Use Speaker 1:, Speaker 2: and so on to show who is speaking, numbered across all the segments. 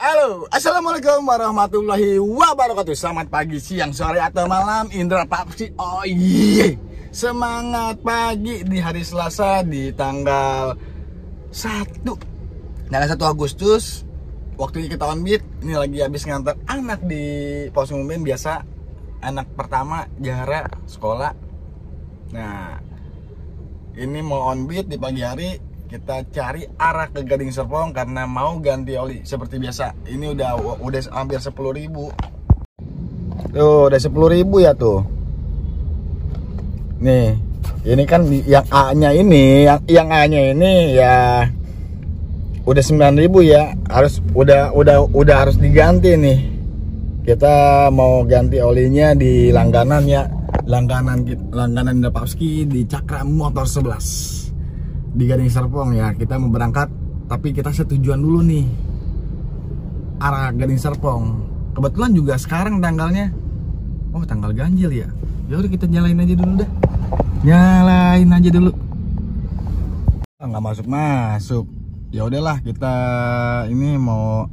Speaker 1: Halo, assalamualaikum warahmatullahi wabarakatuh. Selamat pagi, siang, sore, atau malam. Indra Papsi. Oh iya, semangat pagi di hari Selasa di tanggal 1 Agustus. Waktunya kita on beat. Ini lagi habis ngantar anak di pos umum biasa. Anak pertama Jahara sekolah. Nah, ini mau on beat di pagi hari. Kita cari arah ke Gading Serpong karena mau ganti oli seperti biasa. Ini udah hampir 10.000. Tuh, udah 10.000 ya tuh. Nih, ini kan yang A-nya ini, yang A-nya ini ya udah 9.000 ya. Udah harus diganti nih. Kita mau ganti olinya di langganan ya. Langganan Dapavski di Cakra Motor 11. Di Gading Serpong ya, kita mau berangkat, tapi kita setujuan dulu nih arah Gading Serpong. Kebetulan juga sekarang tanggalnya, tanggal ganjil ya. Ya udah kita nyalain aja dulu dah. Nyalain aja dulu. Nggak masuk. Ya udahlah, kita ini mau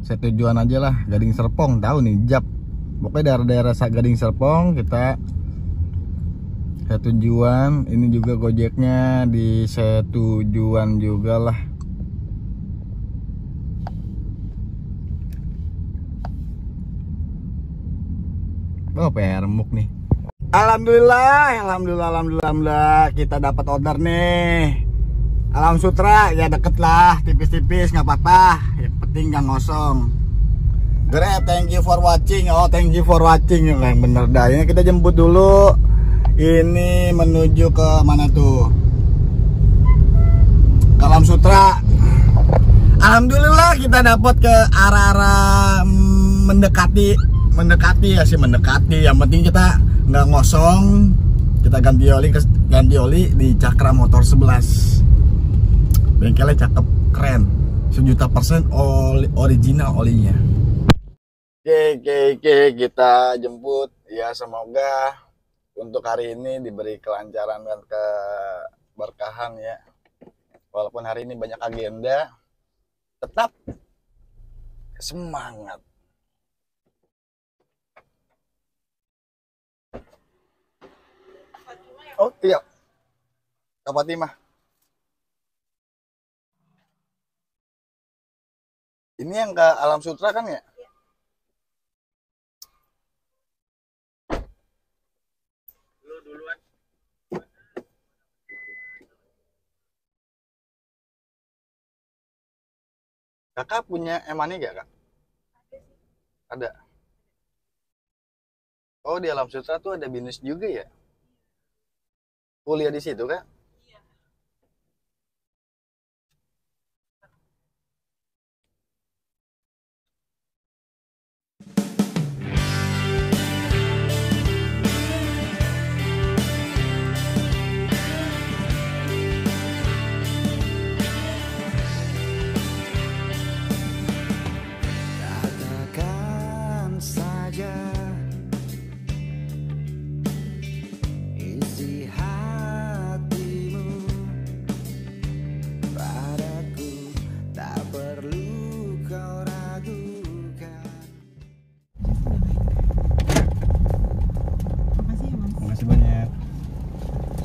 Speaker 1: setujuan aja lah Gading Serpong, tahu nih Jap. Pokoknya daerah-daerah Gading Serpong kita setujuan. Ini juga Gojeknya di setujuan juga lah. Permuk nih. Alhamdulillah kita dapat order nih. Alam Sutra ya, deket lah, tipis-tipis nggak apa-apa. Yang penting nggak ngosong. Great, thank you for watching. Thank you for watching. Yang bener dah. Ini kita jemput dulu. Ini menuju ke mana tuh? Ke Alam Sutra. Alhamdulillah kita dapat ke arah-arah mendekati ya sih, mendekati. Yang penting kita nggak ngosong. Kita ganti oli di Cakra Motor 11. Bengkelnya cakep, keren. 1.000.000% original olinya. Oke, kita jemput ya, semoga untuk hari ini diberi kelancaran dan keberkahan ya. Walaupun hari ini banyak agenda, tetap semangat. Oh iya, Kak Fatimah. Ini yang ke Alam Sutra kan ya? Kakak punya Emani gak, Kak? Ada. Oh, di Alam Sutra tuh ada BINUS juga ya? Kuliah di situ, Kak? Iya.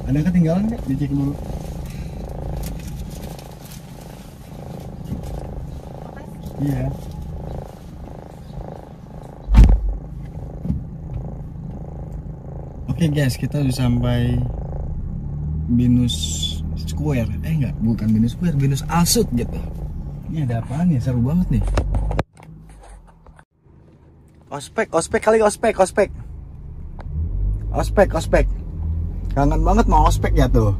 Speaker 1: Ada ketinggalan nggak? Dicek dulu. Iya. Oke guys, kita udah sampai BINUS Square. Bukan BINUS Square, BINUS Alsut gitu. Ini ada apaan ya? Seru banget nih. Ospek. Kangen banget mau ospek ya tuh.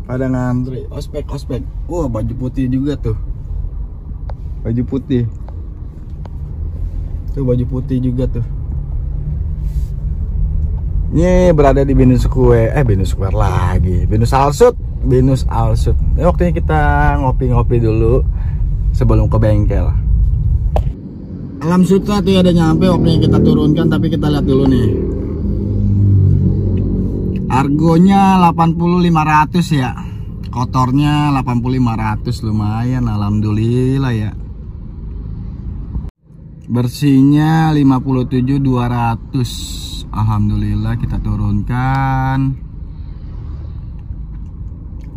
Speaker 1: Pada ngantri, ospek. Baju putih juga tuh. Baju putih. Tuh baju putih juga tuh. Ini berada di BINUS Square. BINUS Square lagi. BINUS Alsut. Waktunya kita ngopi-ngopi dulu sebelum ke bengkel. Alam Sutra tuh ada nyampe, waktunya kita turunkan, tapi kita lihat dulu nih. Argonya 80.500 ya. Kotornya 8500, lumayan, alhamdulillah ya. Bersihnya 57.200, alhamdulillah. Kita turunkan.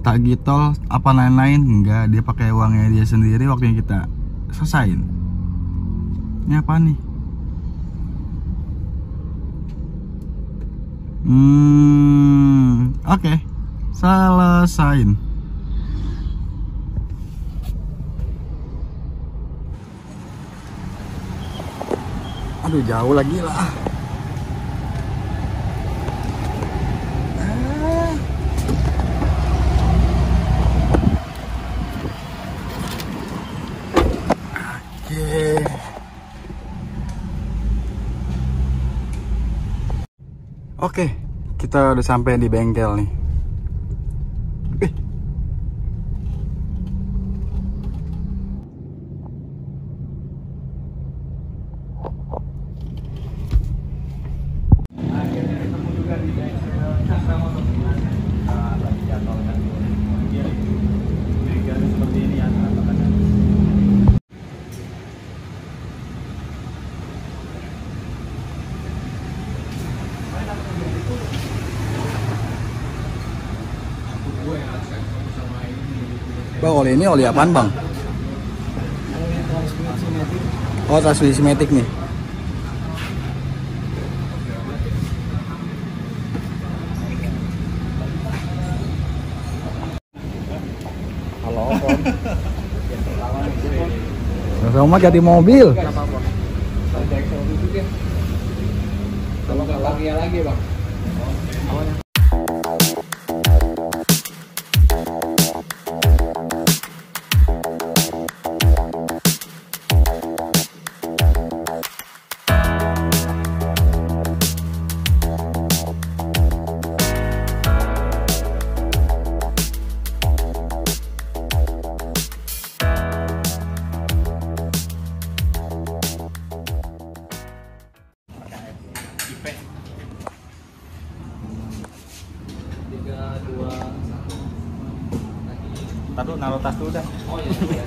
Speaker 1: Tagih tol apa lain-lain enggak, dia pakai uangnya dia sendiri waktu yang kita selesain. Ini apa nih? Oke. Selesain. Aduh, jauh lagi lah. Oke, kita udah sampai di bengkel nih. Bang, oli ini oli apaan bang? Oh, transmisi matic nih. Halo, Om. Sama ganti mobil.
Speaker 2: Kalau nggak lagi bang.
Speaker 1: Ntar dulu, naruh tas dulu dah.
Speaker 2: Oh iya.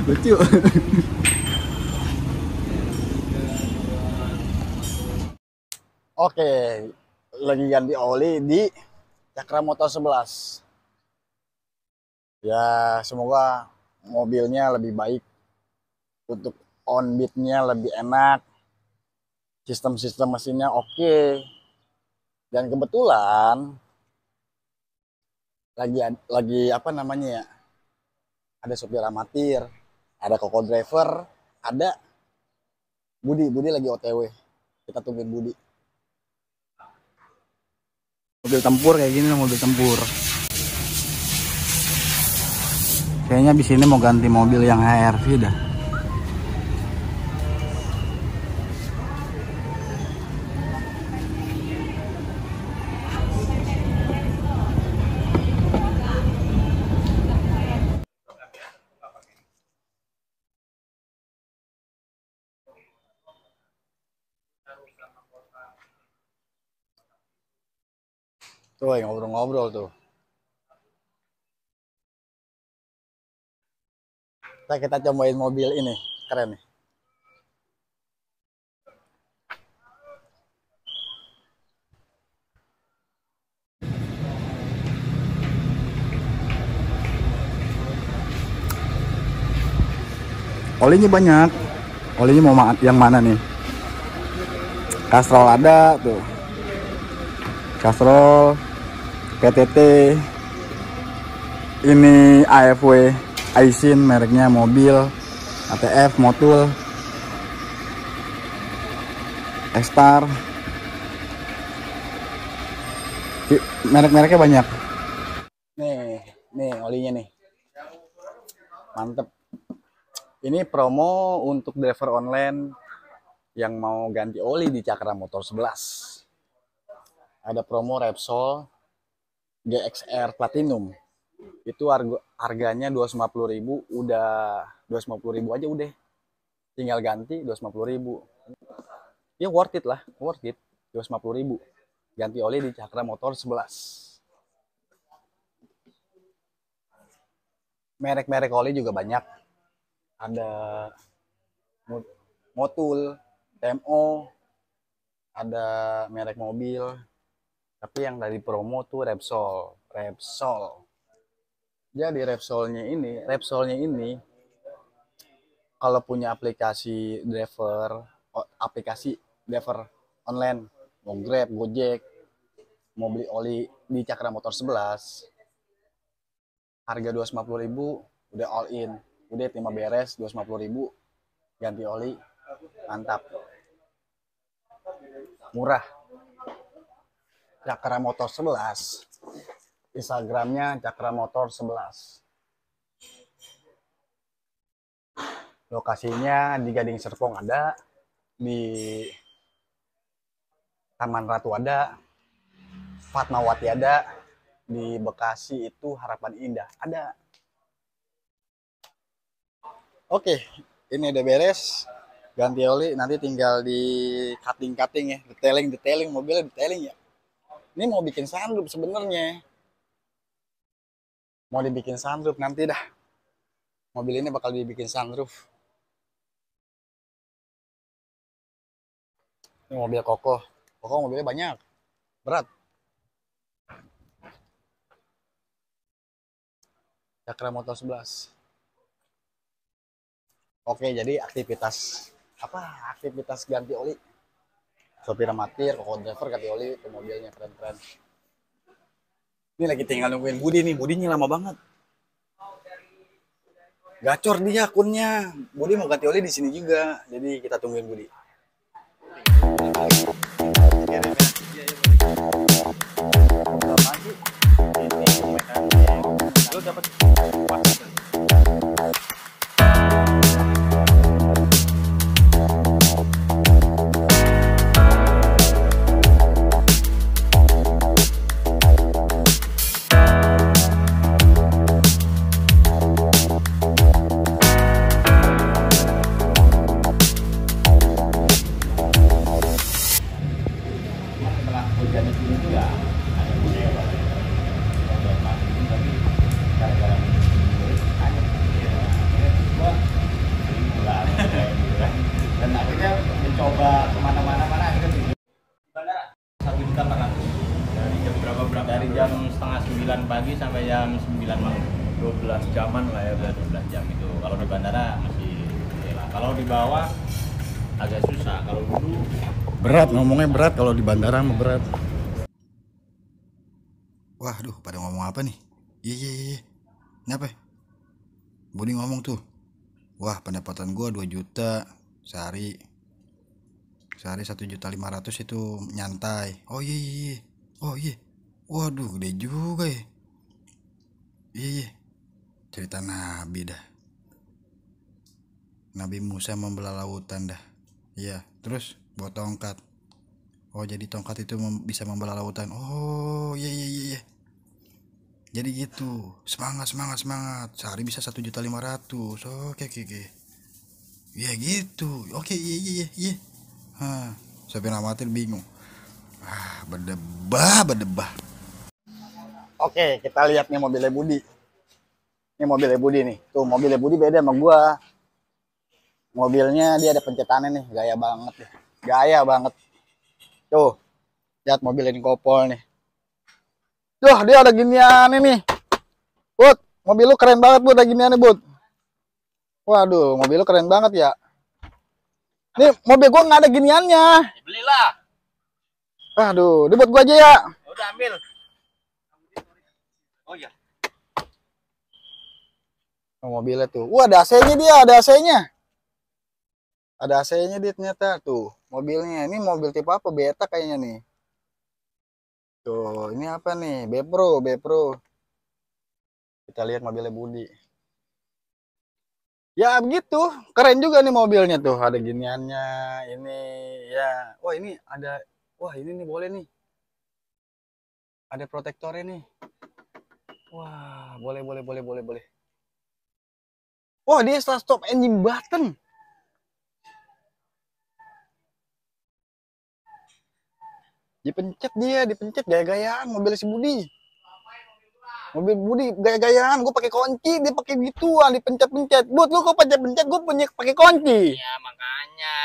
Speaker 1: Lucu. Oke, lagi ganti oli di Cakra Motor 11. Ya, semoga mobilnya lebih baik. Untuk on beat-nya lebih enak. Sistem-sistem mesinnya oke. Dan kebetulan lagi apa namanya ya? Ada sopir amatir, ada koko driver, ada Budi lagi OTW. Kita tungguin Budi. Mobil tempur kayak gini, mobil tempur. Kayaknya di sini mau ganti mobil yang HRV dah. Tuh, ngobrol-ngobrol tuh. Kita cobain mobil ini, keren nih. Olinya banyak. Olinya mau yang mana nih? Castrol ada tuh. Castrol, PTT, ini AFW, Aisin mereknya, mobil, ATF, Motul, Estar, merek-mereknya banyak. Nih olinya nih, mantep. Ini promo untuk driver online yang mau ganti oli di Cakra Motor 11. Ada promo Repsol GXR Platinum. Itu harganya 250.000, udah 250.000 aja udah. Tinggal ganti 250.000. Ya worth it lah, worth it. 250.000.
Speaker 3: ganti oli di Cakra Motor 11. Merek-merek oli juga banyak. Ada Motul, TMO, ada merek mobil. Tapi yang dari promo tuh Repsol. Jadi Repsolnya ini kalau punya aplikasi driver online, mau Grab, Gojek, mau beli oli di Cakra Motor 11, harga 250.000 udah all in, udah terima beres 250.000 ganti oli, mantap, murah. Cakra Motor 11, Instagramnya Cakra Motor 11. Lokasinya di Gading Serpong ada, di Taman Ratu ada, Fatmawati ada, di Bekasi itu Harapan Indah ada. Oke, ini udah beres, ganti oli, nanti tinggal di cutting ya, detailing mobilnya, detailing ya. Ini mau bikin sunroof sebenarnya, mau dibikin sunroof nanti dah. Mobil ini bakal dibikin sunroof. Ini mobil kokoh mobilnya banyak, berat. Cakra Motor 11. Oke, jadi aktivitas ganti oli. Sopir amatir, koko driver ganti oli ke mobilnya, keren-keren. Ini lagi tinggal nungguin Budi nih, Budinya lama banget. Gacor dia akunnya. Budi mau ganti oli di sini juga, jadi kita tungguin Budi. Lu dapat
Speaker 2: dari jam setengah 9 pagi sampai jam 9 malam. 12 jaman lah ya, 12 jam itu. Kalau di bandara masih ya, kalau di bawah agak susah. Kalau dulu
Speaker 3: berat, ngomongnya berat, kalau di bandara mah berat. Waduh, pada ngomong apa nih? Iya. Kenapa? Budi ngomong tuh. Wah, pendapatan gua 2 juta sehari. Sehari 1.500.000 itu nyantai. Oh iya. Oh iya. Waduh, gede juga ya. Iya. Cerita Nabi dah. Nabi Musa membelah lautan dah. Iya, terus bawa tongkat. Oh, jadi tongkat itu bisa membelah lautan. Oh, iya. Jadi gitu. Semangat. Sehari bisa 1.500.000. Oke. Iya gitu. Oke, iya. Sopir amatir bingung. Berdebah. Oke, kita lihat nih mobilnya Budi. Ini mobilnya Budi nih. Tuh, mobilnya Budi beda sama gua. Mobilnya dia ada pencetannya nih, gaya banget. Tuh, lihat mobil ini kopol nih. Tuh, dia ada ginian nih. Bud, mobil lu keren banget, Bud, ada ginian nih, Bud. Waduh, mobil lu keren banget ya. Nih, mobil gua nggak ada giniannya.
Speaker 2: belilah.
Speaker 3: Aduh, ini buat gua aja ya.
Speaker 2: Udah ambil. Oh iya.
Speaker 3: Mobilnya tuh. Wah, ada AC-nya dia, ada AC-nya. Ada AC-nya dia ternyata tuh. Mobilnya ini mobil tipe apa? Beta kayaknya nih. Tuh, ini apa nih? B-Pro. Kita lihat mobilnya Budi. Ya begitu, keren juga nih mobilnya tuh. Ada giniannya, ini ya. Wah, ini ada. Wah, ini nih boleh nih. Ada protektornya nih. Wah, boleh. Wah, dia stop engine button. Dipencet gaya-gayaan mobil si Budi. Mobil Budi gaya-gayaan, gue pakai kunci, dia pakai gituan, dipencet-pencet. Buat lu kok pencet-pencet, gue punya pakai kunci.
Speaker 2: Ya makanya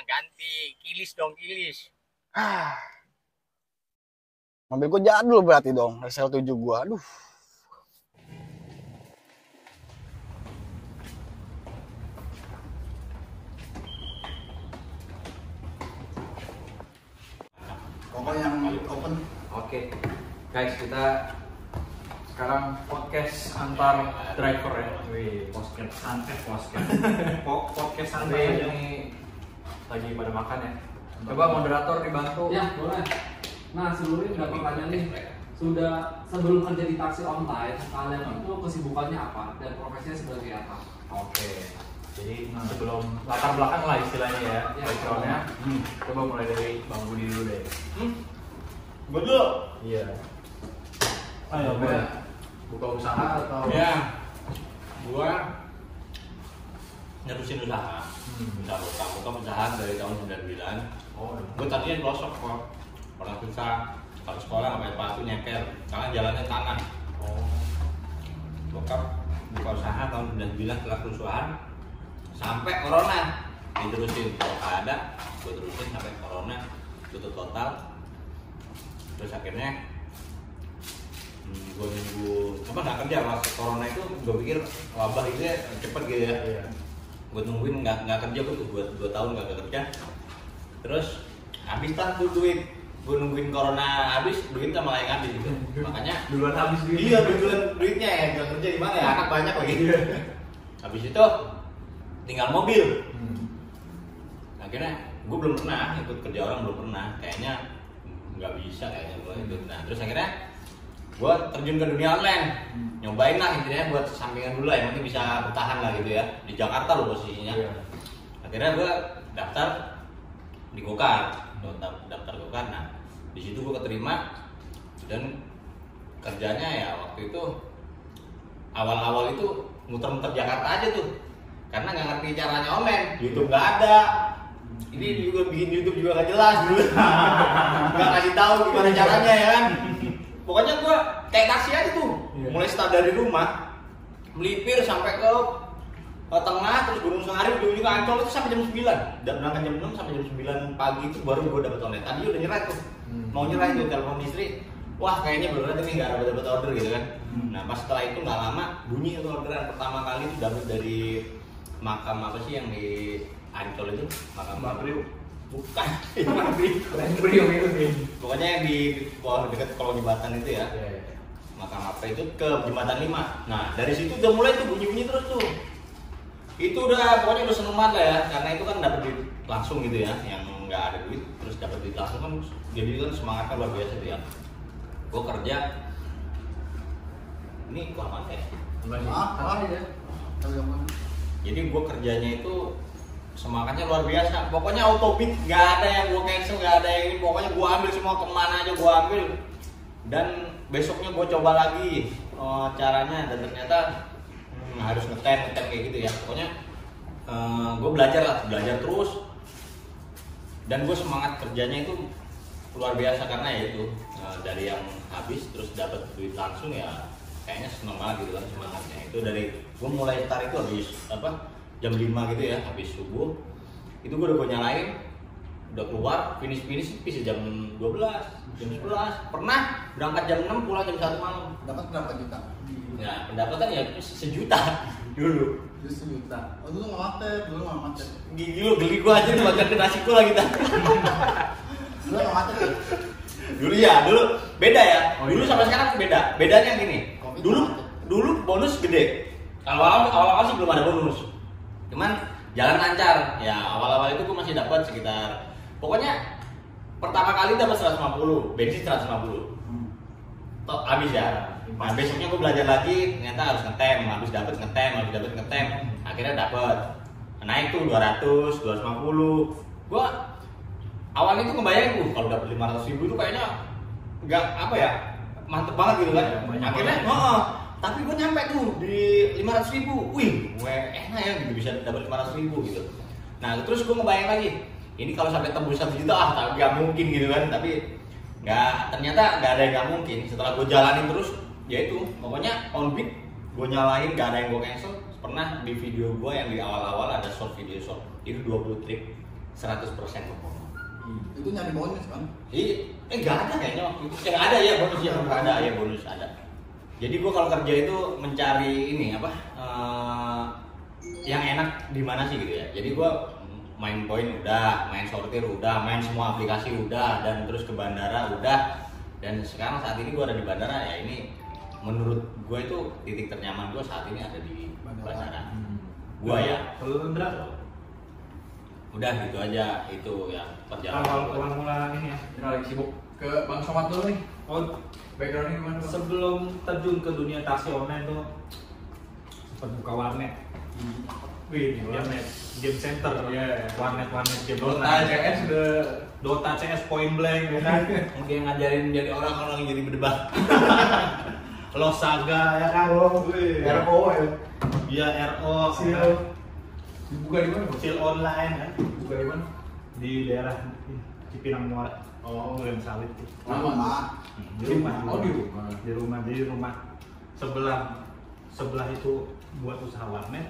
Speaker 2: ganti, kilis dong kilis.
Speaker 3: Mobil gue jadul berarti dong, SL7 gue. Aduh. Pokoknya yang open.
Speaker 4: Oke, guys, kita sekarang podcast antar driver ya. Wih, podcast santai, podcast santai ini lagi pada makan ya. Coba moderator dibantu.
Speaker 5: Ya, boleh. Nah, sebelumnya udah pertanyaan nih. Sudah sebelum kerja di taksi online, kalian itu kesibukannya apa dan profesinya sebagai apa?
Speaker 4: Oke. Jadi sebelum latar belakang lah istilahnya ya, backgroundnya. Coba mulai dari Bang Budi dulu deh.
Speaker 2: Gue dulu.
Speaker 4: Iya.
Speaker 2: Ayo,
Speaker 4: Buka usaha atau?
Speaker 2: Ya, gua nerusin usaha. Buka usaha dari tahun 99.
Speaker 4: Oh,
Speaker 2: Gue tadinya pelosok kok, orang susah. Kalau sekolah sampai sepatu nyeker, karena jalannya tanah. Bokap buka usaha tahun 99 setelah kerusuhan sampai corona diterusin. Kalau nggak ada, gue terusin sampai corona tutup total. Terus akhirnya gue nunggu apa nggak kerja pas corona itu, gue pikir wabah itu cepet gitu ya. Gue nungguin nggak kerja, gue 2 tahun nggak kerja. Terus habis tuh duit, gue nungguin corona habis, duitnya malah yang habis gitu. Makanya
Speaker 4: duluan habis duit.
Speaker 2: iya duluan duitnya ya, nggak kerja di mana ya, anak banyak lagi. Habis itu tinggal mobil. Akhirnya gue belum pernah ikut kerja orang, belum pernah, kayaknya nggak bisa kayaknya gue itu. Nah terus akhirnya gue terjun ke dunia online, nyobain lah intinya buat sampingan dulu lah, yang penting bisa bertahan lah gitu ya. Di Jakarta loh posisinya. Akhirnya gue daftar di Gokar, daftar Gokar. Nah di situ gue keterima dan kerjanya ya waktu itu awal-awal itu muter-muter Jakarta aja tuh, karena nggak ngerti caranya online, YouTube nggak ada. Ini juga bikin YouTube juga nggak jelas dulu, nggak kasih tahu gimana caranya ya kan. Pokoknya gua kayak taksi aja tuh, mulai start dari rumah, melipir sampai ke tengah, terus Gunung Sahari, ujung-ujung Ancol itu sampai jam 9. Dan berangkat jam 6 sampai jam 9 pagi itu baru gua dapat online. Tadi udah nyerah tuh, mau nyerah tuh, telepon istri, wah kayaknya beneran ini nggak dapat order gitu kan. Nah pas setelah itu nggak lama bunyi itu orderan pertama kali itu dapat dari makam apa sih yang di Ancol itu, makam Priok. Bukan,
Speaker 4: Priok itu nih.
Speaker 2: Pokoknya yang di bawah dekat kolong jembatan itu ya. Makam apa itu ke jembatan 5. Nah dari situ udah mulai tuh bunyi-bunyi terus tuh. Itu udah pokoknya udah seneng banget lah ya, karena itu kan dapat duit langsung gitu ya, yang nggak ada duit terus dapat duit langsung kan, jadi kan semangatnya luar biasa tuh ya. Gue kerja ini kelamaan ya. Jadi gue kerjanya itu semangatnya luar biasa. Pokoknya autobit nggak ada yang gue cancel, nggak ada yang ini. Pokoknya gue ambil semua, kemana aja gue ambil. Dan besoknya gue coba lagi caranya, dan ternyata harus ngetem kayak gitu ya. Pokoknya gue belajar terus. Dan gue semangat kerjanya itu luar biasa karena ya itu dari yang habis terus dapat duit langsung ya, kayaknya seneng banget gitu kan semangatnya. Itu dari gue mulai start itu habis jam 5 gitu ya, habis subuh itu gue udah nyalain, udah keluar finish bisa jam 12, jam 11. Pernah berangkat jam 6 pulang jam 1 malam.
Speaker 3: Dapat berapa juta?
Speaker 2: Ya pendapatan ya sejuta dulu.
Speaker 3: Sejuta. Oh dulu nggak macet.
Speaker 2: Geli gue aja makan ke nasi gue lagi kita.
Speaker 3: Dulu nggak macet ya?
Speaker 2: Dulu beda ya. Dulu sama sekarang beda. Bedanya gini. Dulu bonus gede. Awal-awal sih belum ada bonus. Cuman jalan lancar. Ya awal-awal itu gue masih dapat sekitar, pokoknya pertama kali dapat 150, bensin 150. Toh habis ya. Nah besoknya gue belajar lagi, ternyata harus ngetem, habis dapat ngetem. Akhirnya dapat. Naik tuh 200, 250. Gue awalnya tuh ngebayangin kalau dapat 500.000 itu kayaknya nggak apa ya, mantep banget gitu kan. Akhirnya tapi gue nyampe tuh di 500.000, wih, gue enak ya gitu bisa dapat 500.000 gitu. Nah terus gue ngebayang lagi, ini kalau sampai tembus 1 juta tapi nggak mungkin gitu kan. Tapi ternyata nggak ada yang nggak mungkin. Setelah gue jalanin terus, ya itu pokoknya on beat gue nyalain, nggak ada yang gue cancel. Pernah di video gue yang di awal-awal ada short video short itu 20 trik 100% performa.
Speaker 1: Itu nyari bonus kan?
Speaker 2: Nggak ada kayaknya waktu itu. Ada ya bonus, ya ada ya bonus ada. Jadi gue kalau kerja itu mencari ini apa yang enak di mana sih gitu ya. Jadi gue main poin udah, main sortir udah, main semua aplikasi udah, dan terus ke bandara udah. Dan sekarang saat ini gue ada di bandara, ya ini menurut gue itu titik ternyaman gue saat ini ada di bandara. Gue ya.
Speaker 4: Kalau Indra
Speaker 2: Udah gitu aja, itu yang perjalanan.
Speaker 4: awal mula ini ya.
Speaker 5: Indra lagi sibuk. Ke Bang Somad dulu nih.
Speaker 4: Oh,
Speaker 5: Backgroundnya gimana Bang?
Speaker 4: sebelum terjun ke dunia taksi online tuh sempat buka warnet. Wih, warnet, game center, warnet game
Speaker 5: Dota
Speaker 4: online.
Speaker 5: CS udah
Speaker 4: Dota CS Point Blank, ya kan?
Speaker 2: Mungkin ngajarin jadi orang jadi berdebat.
Speaker 4: Lost Saga, ya kan?
Speaker 1: RO ya.
Speaker 4: Iya, RO,
Speaker 1: Seal.
Speaker 5: dibuka di mana Bang?
Speaker 4: Seal online, kan?
Speaker 5: Dibuka di mana?
Speaker 4: Di daerah Cipinang Muara.
Speaker 5: Oh,
Speaker 4: Duren Sawit tuh.
Speaker 5: lama.
Speaker 4: Di rumah.
Speaker 5: Oh, di rumah.
Speaker 4: Di rumah. Sebelah itu buat usaha warnet.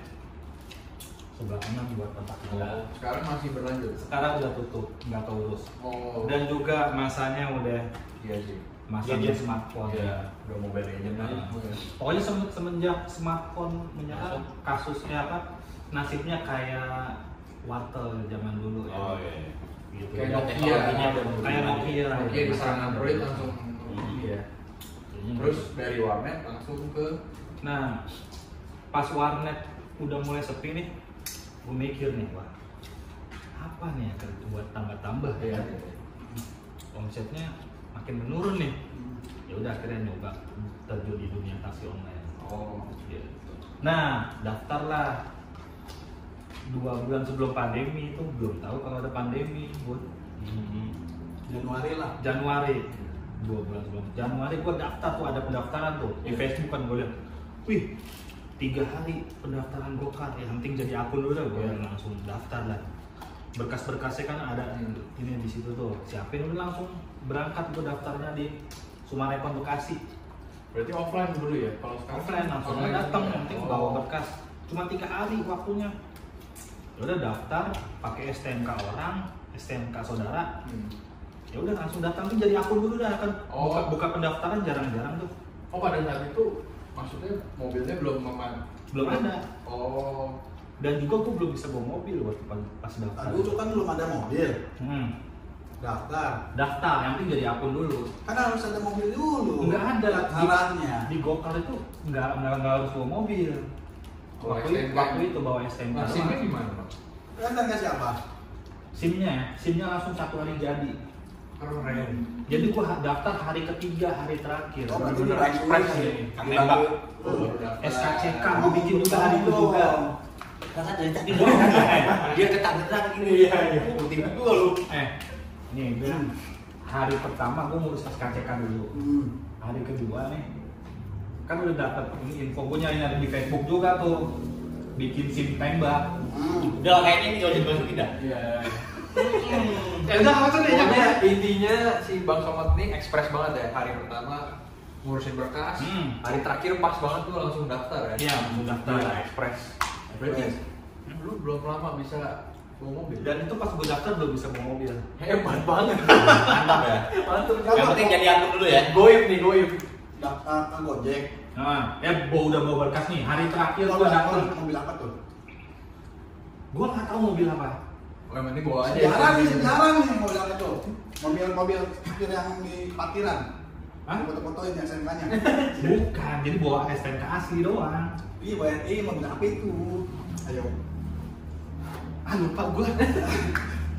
Speaker 4: Sebelah kanan buat tempat tinggal.
Speaker 5: Oh, sekarang masih berlanjut.
Speaker 4: Sekarang udah tutup, nggak keurus.
Speaker 5: Oh.
Speaker 4: Dan juga masanya udah
Speaker 5: Iya sih.
Speaker 4: masa
Speaker 2: Gadget.
Speaker 4: smartphone.
Speaker 5: Ya, udah Mobile Legends aja.
Speaker 4: Pokoknya semenjak smartphone menyerang, kasusnya apa? Nasibnya kayak wartel zaman dulu ya.
Speaker 2: Oh iya.
Speaker 4: Gitu.
Speaker 5: Kayak
Speaker 4: Ya,
Speaker 5: Nokia.
Speaker 4: teknologinya kayak Nokia.
Speaker 5: Nokia diserang Android langsung.
Speaker 4: Iya.
Speaker 5: Terus dari warnet langsung ke
Speaker 4: Nah, pas warnet udah mulai sepi nih, gue mikir nih, wah, apa nih yang buat tambah-tambah ya? Omsetnya makin menurun nih. Ya udah akhirnya nyoba terjun di dunia taksi online.
Speaker 5: Oh.
Speaker 4: Gitu. Nah, daftarlah 2 bulan sebelum pandemi itu belum tahu kalau ada pandemi, Bun.
Speaker 1: Januari lah.
Speaker 4: Januari 2 bulan sebelum Januari gua daftar tuh, ada pendaftaran tuh di Facebook kan, gue lihat, wih 3 hari pendaftaran Gokar, yang penting jadi akun dulu dah, gue langsung daftar lah. Berkas-berkasnya kan ada ini di situ tuh, siapin udah langsung berangkat. Gue daftarnya di Sumarekon Bekasi.
Speaker 5: Berarti offline dulu ya? Kalau sekarang
Speaker 4: Offline langsung
Speaker 5: online
Speaker 4: datang,
Speaker 5: juga.
Speaker 4: yang penting bawa berkas. Cuma 3 hari waktunya. Ya udah daftar, pakai STNK orang, STNK saudara. Ya udah langsung datang tuh jadi akun dulu dah kan.
Speaker 5: Oh.
Speaker 4: Buka pendaftaran jarang-jarang tuh.
Speaker 5: Oh, pada saat itu maksudnya mobilnya belum
Speaker 4: Belum ada.
Speaker 5: Oh.
Speaker 4: Dan juga gue belum bisa bawa mobil waktu pas daftar.
Speaker 1: Dulu kan belum ada mobil. Daftar.
Speaker 4: Daftar, yang penting jadi akun dulu.
Speaker 1: Kan harus ada mobil dulu.
Speaker 4: Nggak ada.
Speaker 1: Caranya.
Speaker 4: Di Gokar itu nggak harus bawa mobil.
Speaker 5: Oh,
Speaker 4: Waktu itu bawa STNK.
Speaker 5: Nah, SIM-nya
Speaker 4: doang.
Speaker 5: gimana, Bang?
Speaker 1: Kan tanya siapa?
Speaker 4: SIM-nya langsung 1 hari jadi.
Speaker 5: Keren.
Speaker 4: Jadi gua daftar hari ketiga, hari terakhir.
Speaker 1: Oh, berarti
Speaker 5: Bener-bener
Speaker 1: dibantu
Speaker 5: ekspres
Speaker 1: ini.
Speaker 5: ya.
Speaker 2: Kan nembak.
Speaker 4: SKCK gua bikin juga hari itu juga.
Speaker 2: Karena dari tadi dia ketangerang ini. Iya. Putih gua lu.
Speaker 4: Nih bilang hari pertama gua ngurus SKCK dulu. Hari kedua nih kan udah dapat ini info, gua nyari di Facebook juga tuh bikin SIM tembak.
Speaker 2: Udah kayaknya ini jauh masukin dah.
Speaker 5: Iya.
Speaker 4: Ya udah apa tuh
Speaker 5: Pokoknya intinya si Bang Somad ini ekspres banget ya. Hari pertama ngurusin berkas, hari terakhir pas banget tuh langsung daftar ya.
Speaker 4: Iya, langsung daftar.
Speaker 5: Gila, ekspres. Berarti lu belum lama bisa bawa mobil.
Speaker 4: Dan itu pas gua daftar belum bisa bawa mobil.
Speaker 5: Hebat banget.
Speaker 2: Mantap ya.
Speaker 5: Mantap.
Speaker 2: Yang penting jadi akun dulu ya.
Speaker 5: Goib nih, goib.
Speaker 1: Daftar ke Gojek.
Speaker 4: Nah, udah bawa berkas nih. Hari terakhir
Speaker 1: Kalau
Speaker 4: gua daftar.
Speaker 1: mobil apa tuh?
Speaker 4: Gua nggak tahu mobil apa.
Speaker 5: Oh, yang penting bawa aja.
Speaker 1: Jarang nih mobil apa tuh? Mobil supir yang di parkiran.
Speaker 4: Hah?
Speaker 1: Foto-fotoin yang SMK-nya.
Speaker 4: Bukan, jadi bawa STNK asli doang.
Speaker 1: Iya, WNI mobil apa itu? Ayo.
Speaker 4: Lupa gua.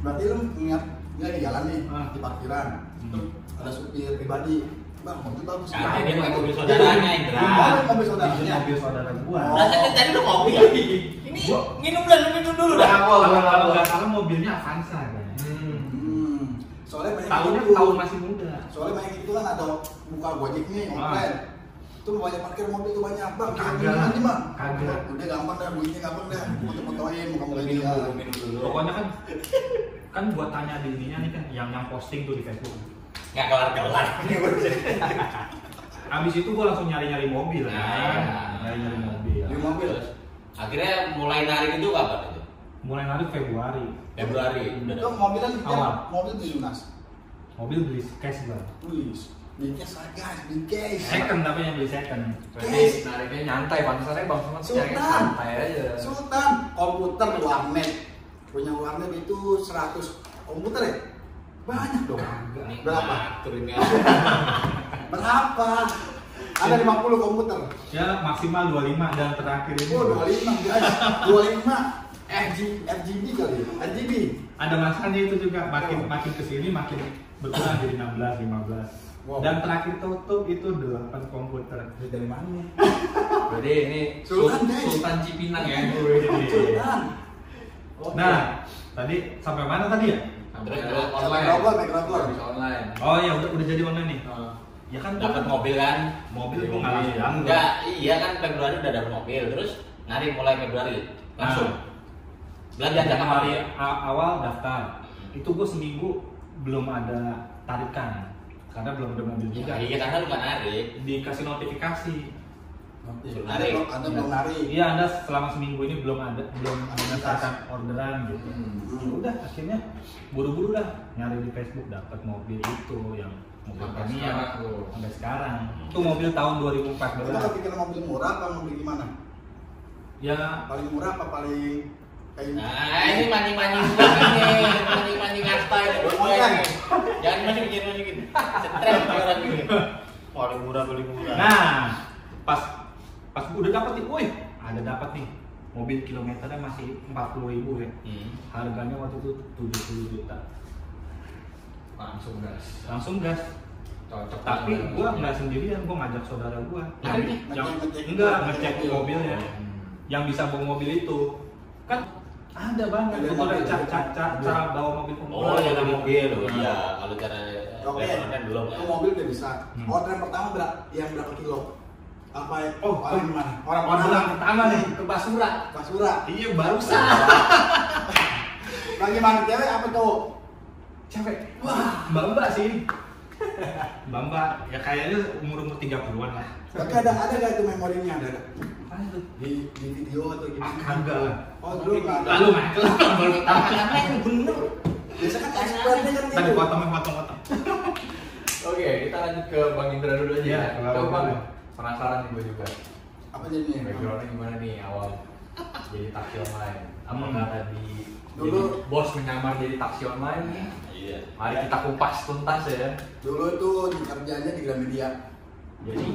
Speaker 1: Berarti lu ingat dia di jalan nih, di parkiran.
Speaker 4: Hmm.
Speaker 1: Ada supir pribadi. Bang, mobil bagus.
Speaker 2: Nah, dia pakai mobil saudaranya, Indra.
Speaker 1: Mobil saudaranya.
Speaker 4: Mobil saudara gua.
Speaker 2: Nah, tadi lu ngopi ya? Ini minum dulu dah.
Speaker 4: Kalau nggak salah mobilnya Avanza kayaknya.
Speaker 1: Soalnya banyak
Speaker 4: Tahunnya
Speaker 1: gitu.
Speaker 4: tahun masih muda.
Speaker 1: Soalnya banyak itu kan ada buka Gojek nih online. Itu banyak parkir mobil tuh banyak, Bang.
Speaker 4: Kagak.
Speaker 1: Aja, Bang.
Speaker 4: Kagak.
Speaker 1: Udah gampang dah, duitnya gampang dah. Foto-fotoin muka-muka
Speaker 2: Minum
Speaker 1: dia.
Speaker 2: dulu.
Speaker 4: Pokoknya kan buat tanya di ininya nih kan yang posting tuh di Facebook.
Speaker 2: Nggak kelar-kelar.
Speaker 4: Abis itu gue langsung nyari-nyari mobil. Nyari-nyari mobil.
Speaker 3: Di mobil.
Speaker 2: Terus, akhirnya mulai narik itu kapan itu?
Speaker 4: Mulai narik Februari.
Speaker 3: Itu mobilnya
Speaker 4: Awal.
Speaker 3: mobil di lunas.
Speaker 4: Mobil beli cash gue.
Speaker 3: Wih, beli cash lah guys, beli cash.
Speaker 4: Second tapi yang beli second.
Speaker 5: Berarti nariknya nyantai, pantesannya Bang Selamat nyari
Speaker 3: Sultan.
Speaker 5: santai aja.
Speaker 3: Sultan, komputer warnet. Punya warnet itu 100 komputer ya? Banyak dong.
Speaker 2: Ini
Speaker 3: Berapa?
Speaker 2: Turunnya.
Speaker 3: Berapa? Ada 50 komputer.
Speaker 4: Ya maksimal 25 dan terakhir ini.
Speaker 3: Oh, 25 guys. 25 RGB kali. RGB.
Speaker 4: Ada masanya itu juga makin kesini makin berkurang jadi 16, 15.
Speaker 3: Wow.
Speaker 4: Dan terakhir tutup itu 8 komputer.
Speaker 3: Dari mana?
Speaker 5: Berarti ini
Speaker 3: Sultan, guys.
Speaker 5: Sultan Cipinang ya.
Speaker 3: Sultan.
Speaker 4: Nah, tadi sampai mana tadi ya?
Speaker 2: Terus
Speaker 5: online.
Speaker 3: Mikrofon.
Speaker 5: Bisa online.
Speaker 4: Oh ya udah jadi online nih. Ya kan
Speaker 2: dapat mobil kan?
Speaker 4: mobil gua nggak
Speaker 2: Enggak, iya kan Februari udah dapat mobil, terus narik mulai Februari langsung. Belanja
Speaker 4: Yang hari
Speaker 2: hari
Speaker 4: awal daftar. Itu gue seminggu belum ada tarikan karena belum ada mobil juga.
Speaker 2: Iya karena lu kan narik.
Speaker 4: Dikasih notifikasi.
Speaker 3: Ada belum narik.
Speaker 4: Iya, Anda selama seminggu ini belum mendaftarkan orderan gitu. Ya udah akhirnya buru-buru lah nyari di Facebook dapat mobil itu yang mobil
Speaker 5: Sampai
Speaker 4: premium
Speaker 5: sekarang tuh.
Speaker 4: sampai sekarang. Itu mobil tahun
Speaker 3: Itu
Speaker 4: 2014.
Speaker 3: kepikiran mobil murah apa mobil gimana?
Speaker 4: Ya
Speaker 3: Paling murah apa paling kayak
Speaker 2: Nah, ini mancing-mancing banget nih, mancing-mancing ngasta ini. Jangan mancing-mancing. Stres orang ini. Paling murah.
Speaker 4: nah, pas udah dapat nih, woi, ada dapat nih. Mobil kilometernya masih 40.000 ya. Harganya waktu itu 70 juta.
Speaker 5: Langsung gas.
Speaker 4: Langsung gas.
Speaker 5: Cocok.
Speaker 4: Tapi
Speaker 5: sama
Speaker 4: gua
Speaker 5: mobilnya.
Speaker 4: nggak sendirian, gua ngajak saudara gua.
Speaker 3: Ngecek
Speaker 4: Mobilnya. Yang bisa bawa mobil itu. Kan ada banget
Speaker 3: Ada
Speaker 4: tutorial
Speaker 3: mobil.
Speaker 4: cara bawa mobil
Speaker 2: Oh, ya ada mobil loh.
Speaker 4: Nah.
Speaker 2: Iya, kalau cara
Speaker 3: Oke,
Speaker 2: kan belum ya.
Speaker 3: itu mobil udah bisa.
Speaker 4: Hmm.
Speaker 3: Orderan pertama yang berapa kilo? Apa ya?
Speaker 4: Oh,
Speaker 3: orang mana? Orang
Speaker 4: orderan pertama nih.
Speaker 5: Ke Basura.
Speaker 3: Basura.
Speaker 4: Iya, barusan.
Speaker 3: Lagi mana cewek apa tuh?
Speaker 4: Cewek. Wah, Mbak sih. Mbak, ya kayaknya umur 30-an lah.
Speaker 3: Tapi ada gak itu memorinya ada?
Speaker 4: Apa itu?
Speaker 3: Di video atau gimana?
Speaker 4: Kagak lah.
Speaker 3: Oh, dulu nggak ada.
Speaker 4: Lalu Michael baru tahu.
Speaker 2: Karena itu bener.
Speaker 3: Biasa kan expertnya kan
Speaker 4: Tadi
Speaker 3: gitu.
Speaker 4: potong.
Speaker 5: Oke, kita lanjut ke Bang Indra dulu aja.
Speaker 4: Iya,
Speaker 5: ya.
Speaker 4: ke
Speaker 5: Coba
Speaker 4: Bang.
Speaker 5: penasaran nih gue juga.
Speaker 3: Apa jadinya?
Speaker 5: Backgroundnya gimana nih awal jadi taksi online? Apakah tadi
Speaker 3: Dulu-
Speaker 5: jadi bos menyamar jadi taksi online nih?
Speaker 2: Iya.
Speaker 5: Mari kita kupas tuntas ya.
Speaker 3: Dulu tuh di kerjanya di Gramedia.
Speaker 5: Jadi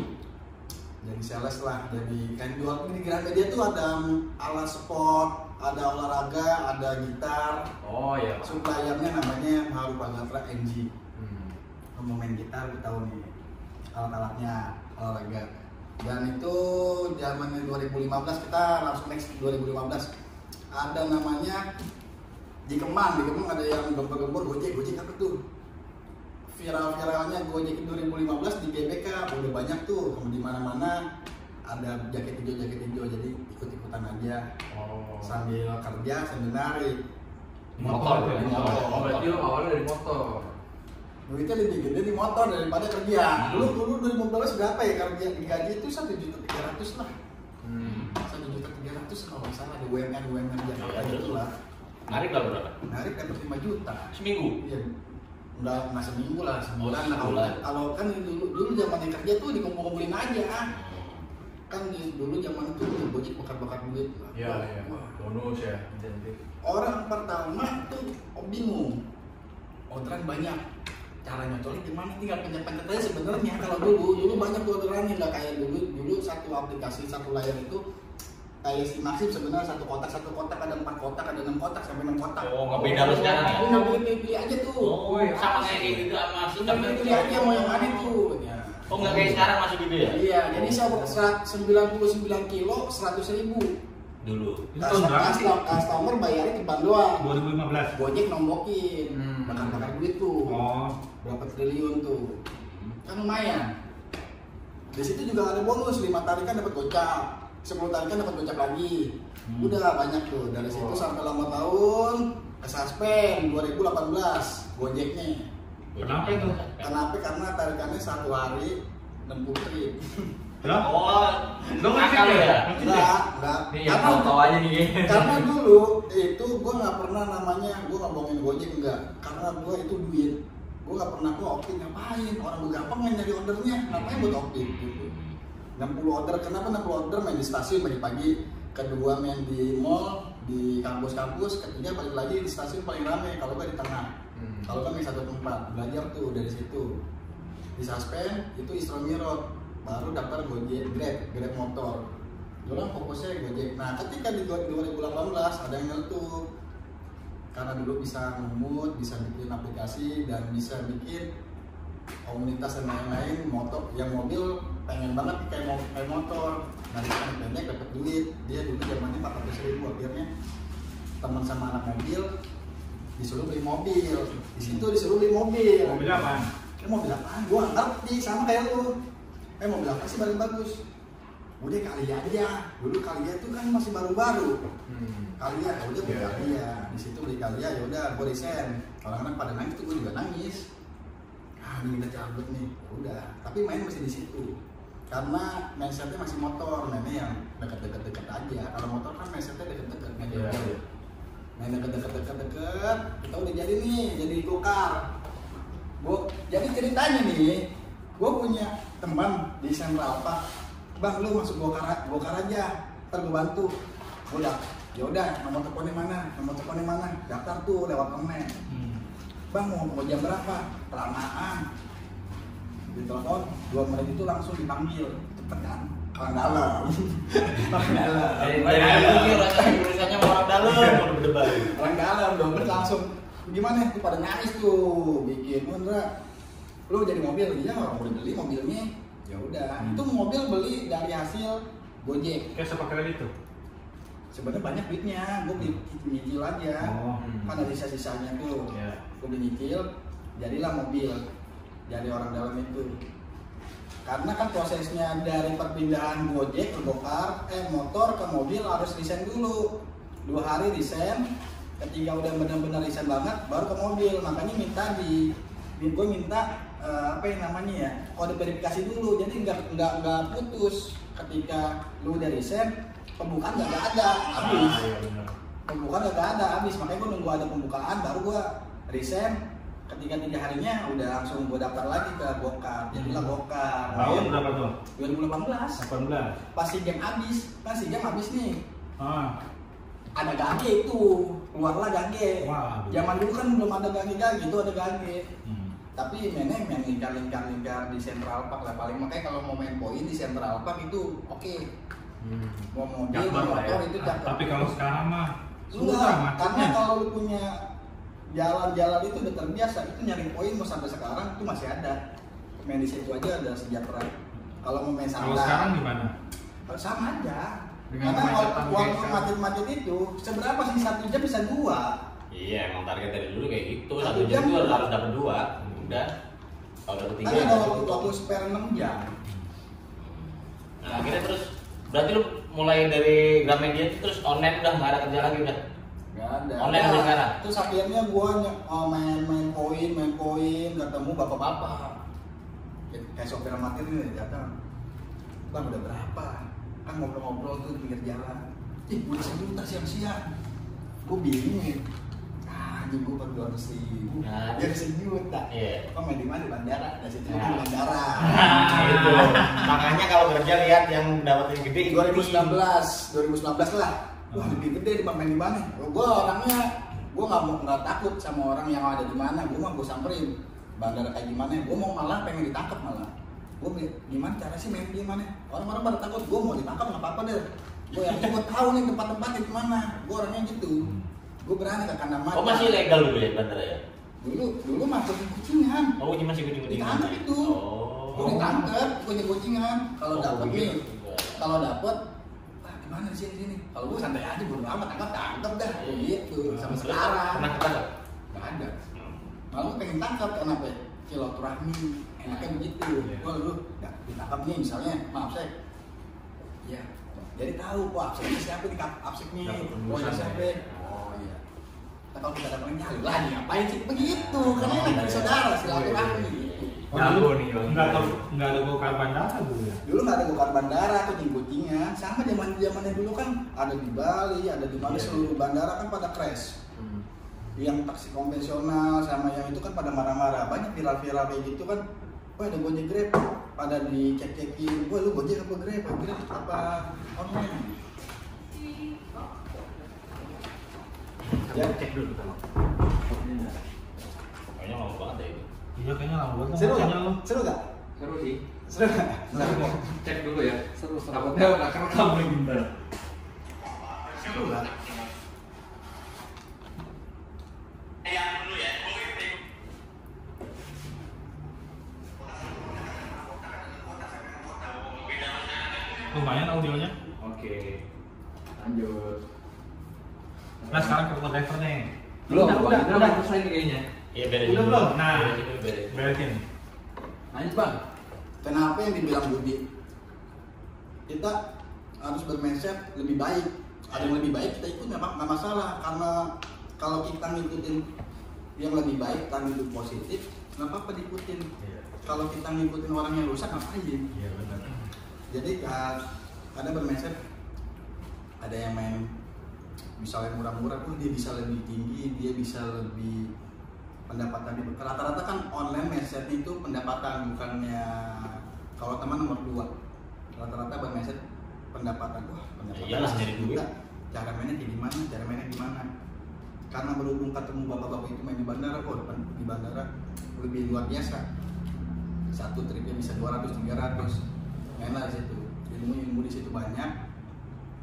Speaker 3: Jadi sales lah, jadi kan jual di Gramedia tuh ada alat sport, ada olahraga, ada gitar.
Speaker 5: oh ya.
Speaker 3: Suppliernya namanya Maharupa Gatra NG.
Speaker 5: Hmm.
Speaker 3: Mau main gitar kita tahu nih alat-alatnya olahraga. Dan itu zamannya 2015 kita langsung next 2015 ada namanya di Kemang ada yang gembor-gembor Gojek apa tuh? Viral-viralnya Gojek 2015 di GBK udah banyak tuh, di mana-mana ada jaket hijau jadi ikut-ikutan aja
Speaker 5: Oh.
Speaker 3: sambil kerja sambil narik.
Speaker 4: Motor tuh ya, motor.
Speaker 5: Oh, berarti lo awalnya dari motor.
Speaker 3: Duitnya lebih gede di motor daripada kerja. Dulu 2015 berapa ya kerja digaji itu 1.300.000 lah. 1.300.000 kalau nggak salah di UMR Jakarta gitu lah.
Speaker 2: Narik berapa?
Speaker 3: Narik dapat 5 juta.
Speaker 2: Seminggu.
Speaker 3: Iya. Nggak seminggu lah, sebulan lah.
Speaker 2: Sebulan.
Speaker 3: Kalau kan dulu zamannya kerja tuh dikumpul-kumpulin aja. Kan dulu zaman itu Gojek bakar-bakar duit lah.
Speaker 5: Iya, iya.
Speaker 3: Wah,
Speaker 5: Bonus ya, insentif.
Speaker 3: orang pertama tuh bingung. Orderan banyak. Cara nyocolnya gimana, tinggal pencet-pencet aja sebenarnya. Kalau dulu banyak tuh orderannya, nggak kayak dulu satu aplikasi satu layar itu kayak si Maxim sebenarnya satu kotak ada 4 kotak ada 6 kotak sampai 6 kotak.
Speaker 2: Oh, nggak beda lu sekarang ya?
Speaker 3: Nggak pilih aja tuh.
Speaker 2: Oh, sama kayak gitu sama
Speaker 3: Tinggal pilih aja mau yang mana tuh. Ya.
Speaker 2: Oh, nggak kayak sekarang masih gitu ya?
Speaker 3: Iya, jadi 99 kilo 100.000.
Speaker 2: Dulu.
Speaker 4: Itu tahun berapa sih?
Speaker 3: Customer bayarnya ceban doang.
Speaker 4: 2015.
Speaker 3: Gojek nombokin, bakar-bakar duit tuh.
Speaker 4: Oh,
Speaker 3: Berapa triliun tuh. Kan lumayan. Di situ juga ada bonus, 5 tarikan dapat gocap, 10 tarikan dapat gocap lagi. Udah banyak tuh. Dari situ sampai lama tahun ke suspend 2018 Gojeknya.
Speaker 4: Kenapa itu?
Speaker 1: Kenapa? Karena tarikannya 1 hari 60 trip.
Speaker 2: Oh,
Speaker 4: Lo
Speaker 2: nakal ya?
Speaker 1: Enggak.
Speaker 4: Nih yang tahu aja nih.
Speaker 1: Karena dulu itu gue nggak pernah namanya gue ngomongin Gojek enggak. Karena gue itu duit. Gue nggak pernah gue optin ngapain. Orang gue gampang main nyari ordernya. Ngapain buat optin gitu. 60 order. Kenapa 60 order main di stasiun pagi-pagi? Kedua main di mall, di kampus-kampus. Ketiga balik lagi di stasiun paling rame. Kalau gue di tengah. Kalau kan di satu tempat. Belajar tuh dari situ. Di suspend itu Istromirot. Baru daftar Gojek, Grab motor. Dulu fokusnya Gojek. Nah, ketika di 2018 ada yang nyeletuk. Karena dulu bisa ngemut, bisa bikin aplikasi dan bisa bikin komunitas dan lain-lain. Motor, yang mobil pengen banget kayak motor. Dari yang pendek dapat duit. Dia dulu zamannya 400.000, akhirnya teman sama anak mobil disuruh beli mobil. Di situ disuruh beli mobil.
Speaker 4: Mobil apa?
Speaker 1: Mobil apaan? Gua nggak ngerti, sama kayak lu. Mobil apa sih paling bagus? Udah Kalia aja. Dulu Kalia itu kan masih baru-baru. Kalia, ya udah beli Kalia. Di situ beli Kalia, ya udah gua resign. Orang-orang pada nangis tuh, gua juga nangis. Ini udah cabut nih. Udah, tapi main masih di situ. Karena mindsetnya masih motor, mainnya yang deket-deket aja. Kalau motor kan mindsetnya deket-deket aja. Main deket-deket, kita udah jadi nih, jadi gokar. Jadi ceritanya nih, gue punya teman di Central Park. Bang, lu masuk gokar aja, ntar gue bantu. Udah, ya udah, nomor teleponnya mana? Daftar tuh lewat online. Bang, mau jam berapa? Kelamaan. Di telepon 2 menit itu langsung dipanggil. Cepet kan? Orang dalam. Orang dalam.
Speaker 2: Urusannya sama orang dalam, berdebat.
Speaker 1: Orang dalam, 2 menit langsung. Gimana? Tuh pada nangis tuh, bikin Mundra. Lu jadi mobil, iya orang udah beli mobilnya. Ya udah, itu mobil beli dari hasil Gojek.
Speaker 4: Kayak sepak kredit tuh.
Speaker 1: Sebenarnya banyak duitnya, gue beli nyicil aja. Kan ada sisa-sisanya tuh. Gue beli nyicil, jadilah mobil dari orang dalam itu. Karena kan prosesnya dari perpindahan Gojek ke gokar, motor ke mobil harus resign dulu. 2 hari resign, ketika udah benar-benar resign banget, baru ke mobil. Makanya gue minta apa yang namanya ya, kode verifikasi dulu. Jadi nggak putus ketika lu udah resign, pembukaan nggak ada, habis. Pembukaan nggak ada, habis. Makanya gue nunggu ada pembukaan, baru gue resign. Ketika 3 harinya udah langsung gue daftar lagi ke gokar. Jadilah gokar.
Speaker 4: Tahun berapa tuh?
Speaker 1: 2018.
Speaker 4: 18.
Speaker 1: Pas SEA Games habis, kan SEA Games habis nih. Ada gage itu, keluarlah gage. Zaman dulu kan belum ada gage-gage, itu ada gage. Tapi mainnya main lingkar di Central Park lah paling. Makanya kalau mau main poin di Central Park itu oke. Mau mobil, motor itu cakep.
Speaker 4: Tapi kalau sekarang mah
Speaker 1: susah, karena kalau lu punya jalan-jalan itu udah terbiasa, itu nyari poin mau sampai sekarang itu masih ada. Main di situ aja ada sejahtera. Kalau mau main santai.
Speaker 4: Kalau sekarang gimana?
Speaker 1: Sama aja.
Speaker 4: Dengan
Speaker 1: Karena waktu macet-macet itu seberapa sih 1 jam bisa 2.
Speaker 2: Iya, emang target dari dulu kayak gitu. 1 jam tuh harus dapat 2. Udah. Kalau dapat 3.
Speaker 1: Kan ada waktu spare 6 jam.
Speaker 2: Nah, akhirnya terus berarti lu mulai dari Gramedia itu terus online udah nggak ada kerja lagi udah?
Speaker 1: Gak ada.
Speaker 2: Online sampai sekarang?
Speaker 1: Terus akhirnya gua main poin, ketemu bapak-bapak. Kayak sopir amatir nih datang. Bang udah berapa? Kan ngobrol-ngobrol tuh di pinggir jalan. Gue bisa juta siang-siang. Gue bingung. Anjing gue baru 200.000. Dia bisa juta.
Speaker 2: Iya.
Speaker 1: Kok main di mana? Di bandara. Dari situ di bandara.
Speaker 2: Itu. Makanya kalau kerja lihat yang dapat yang gede
Speaker 1: 2019 lah. Wah lebih gede di main di mana? Gue orangnya, gue nggak takut sama orang yang ada di mana. Gue mah gue samperin. Bandara kayak gimana? Gue mau malah pengen ditangkap malah. Gue gimana cara sih main gimana? Orang-orang pada takut. Gue mau ditangkap nggak apa-apa deh. Gue tahu nih tempat-tempatnya di mana. Gue orangnya gitu. Gue berani ke kanan mata.
Speaker 2: Oh masih legal dulu ya bandara ya?
Speaker 1: Dulu masuk kucingan.
Speaker 2: Oh ini masih kucing-kucingan.
Speaker 1: Ditangkap itu. Gue ditangkap, kucingan. Kalau dapet nih, kalau dapet, gimana di sini? Kalau gue santai aja, bodo amat tangkap dah. Gitu. Sampai sekarang.
Speaker 2: Pernah ketangkap?
Speaker 1: Gak ada. Malu pengen tangkap kenapa? Silaturahmi, enaknya begitu. Gue dulu ditangkap nih misalnya, maaf saya. Iya. Jadi tahu, abseknya siapa nih abseknya? Oh ya siapa? Oh iya.
Speaker 3: kalau kita dapat nyali lagi ngapain sih begitu? Karena enak dari saudara silaturahmi.
Speaker 4: Jago nih bang. Nggak ada gokar bandara dulu ya.
Speaker 3: Dulu nggak ada gokar bandara tuh jemputinya. Sama zamannya dulu kan ada di Bali, ada di mana seluruh bandara kan pada crash. Yang taksi konvensional sama yang itu kan pada marah-marah. Banyak viral-viral kayak gitu kan. Wah ada Gojek Grab, pada dicek-cekin. Wah lu Gojek apa Grab? Grab apa online?
Speaker 4: Ya cek dulu kalau.
Speaker 2: Kayaknya lama banget ya itu.
Speaker 4: Iya kayaknya lama banget.
Speaker 3: Seru
Speaker 4: Makanya
Speaker 3: nggak?
Speaker 4: lu.
Speaker 3: Seru nggak?
Speaker 5: Seru sih.
Speaker 3: Seru nggak?
Speaker 5: Seru mau cek dulu ya. Seru. Takutnya nggak kerekam nih bentar.
Speaker 3: Seru nggak?
Speaker 4: Lumayan audionya.
Speaker 5: Oke. Lanjut.
Speaker 4: Nah sekarang ke driver nih.
Speaker 5: Belum,
Speaker 3: Udah,
Speaker 5: Bang.
Speaker 3: udah.
Speaker 5: Selesai nih kayaknya.
Speaker 2: Iya beresin.
Speaker 4: Udah belum? Nah.
Speaker 2: Beresin dulu, beresin.
Speaker 4: Beresin.
Speaker 5: Lanjut bang.
Speaker 3: Kenapa yang dibilang Budi? Kita harus bermindset lebih baik. Ada yang lebih baik kita ikut nggak masalah. Karena kalau kita ngikutin yang lebih baik dan itu positif, nggak apa-apa diikutin.
Speaker 4: Iya.
Speaker 3: Kalau kita ngikutin orang yang rusak ngapain?
Speaker 4: Iya benar.
Speaker 3: Jadi ada bermindset, ada yang main misalnya murah-murah tuh dia bisa lebih tinggi, dia bisa lebih pendapatan di rata-rata kan online mindset itu pendapatan bukannya kalau teman nomor 2 rata-rata bermindset pendapatan pendapatan
Speaker 2: Iyalah, nyari duit.
Speaker 3: juga cara mainnya kayak gimana karena berhubung ketemu bapak-bapak itu main di bandara di bandara lebih luar biasa satu tripnya bisa 200-300 main lah di situ ilmu di situ banyak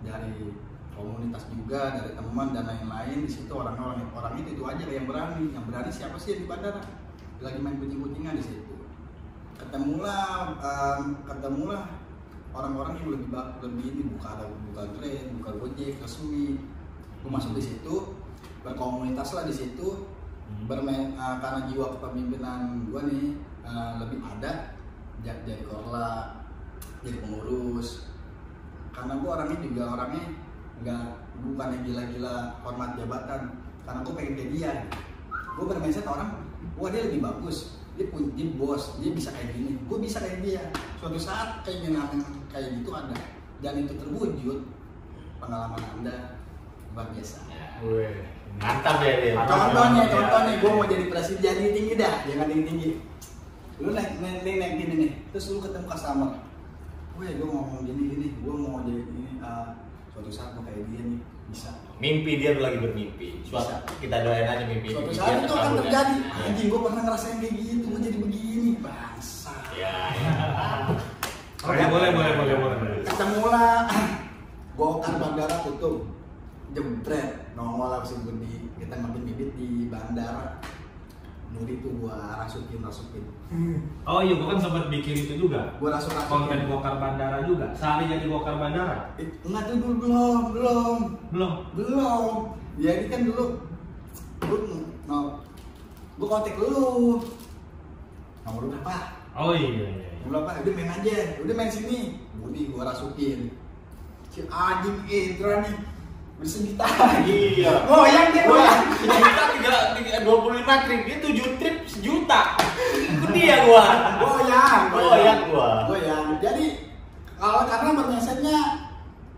Speaker 3: dari komunitas juga dari teman dan lain-lain di situ orang itu aja yang berani siapa sih yang di bandara lagi main kucing-kucingan di situ ketemulah orang-orang yang lebih ini buka Grab buka Gojek resmi gue masuk di situ berkomunitas lah di situ bermain karena jiwa kepemimpinan gue nih lebih ada jadi korla jadi pengurus karena gue orangnya bukan yang gila-gila hormat jabatan karena gue pengen kayak dia gue bermindset orang wah dia lebih bagus dia bos dia bisa kayak gini gue bisa kayak dia suatu saat keinginan kayak gitu ada dan itu terwujud pengalaman anda luar biasa
Speaker 2: Wih, mantap ya dia.
Speaker 3: contohnya gue mau jadi presiden jadi tinggi dah jangan tinggi lu naik gini nih terus lu ketemu customer gue ngomong gini gue mau jadi ini suatu saat gue kayak dia nih bisa
Speaker 2: Mimpi dia lagi bermimpi. Suatu kita doain aja mimpi
Speaker 3: suatu
Speaker 2: dia
Speaker 3: saat itu akan
Speaker 2: terkabul ya.
Speaker 3: terjadi anjing gue pernah ngerasain kayak gitu gue jadi begini bangsa
Speaker 2: Ya.
Speaker 4: Boleh.
Speaker 3: ketemulah gokar bandara tutup jebret nongol lah si Budi kita ngambil bibit di bandara Budi tuh gua rasukin
Speaker 4: Oh iya, gua kan sempat bikin itu juga.
Speaker 3: gua rasukin
Speaker 4: Konten gokar bandara juga. Sehari jadi gokar bandara.
Speaker 3: enggak tuh dulu belum jadi kan dulu gua kontak lu nomor lu berapa
Speaker 4: Oh iya.
Speaker 3: berapa udah main aja udah main sini Budi gua rasukin si anjing Indra nih bersejuta
Speaker 2: Iya.
Speaker 3: goyang dia goyang
Speaker 2: Kita 25 trip, dia 7 trip sejuta. Ikut dia gua.
Speaker 3: goyang jadi kalau karena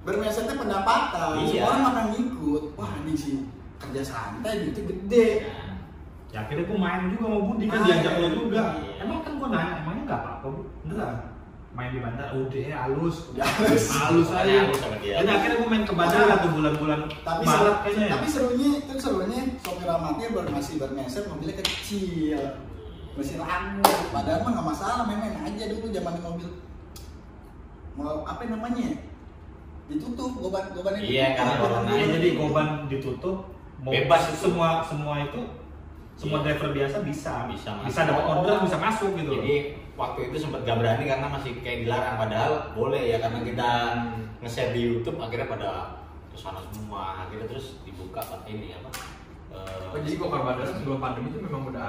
Speaker 3: bermindsetnya pendapatan
Speaker 2: Iya.
Speaker 3: orang akan ngikut wah ini sih kerja santai gitu gede
Speaker 4: Ya akhirnya gua main juga sama Budi kan diajak lo juga. Emang kan gua nanya, emangnya nggak apa-apa Bu? Beneran. Main di bandara, udah halus aja.
Speaker 2: Halus sama dia.
Speaker 4: Dan akhirnya gua main ke bandara tuh bulan-bulan
Speaker 3: tapi
Speaker 4: Maret kayaknya. ya.
Speaker 3: tapi serunya sopir amatnya masih bermindset mobilnya kecil masih ragu padahal mah nggak masalah main aja dulu zaman mobil mau apa namanya ditutup gobannya
Speaker 2: Iya, karena corona.
Speaker 4: Iya, jadi goban ditutup, mau
Speaker 2: Bebas itu.
Speaker 4: semua itu semua
Speaker 2: Iya.
Speaker 4: driver biasa bisa
Speaker 2: Bisa
Speaker 4: dapat
Speaker 2: masuk.
Speaker 4: order, bisa masuk gitu.
Speaker 2: Jadi waktu itu sempat gak berani karena masih kayak dilarang, padahal boleh ya karena kita nge-share di YouTube akhirnya pada kesana semua, akhirnya terus dibuka pakai ini apa?
Speaker 5: Oh jadi gokar bandara sebelum pandemi itu memang udah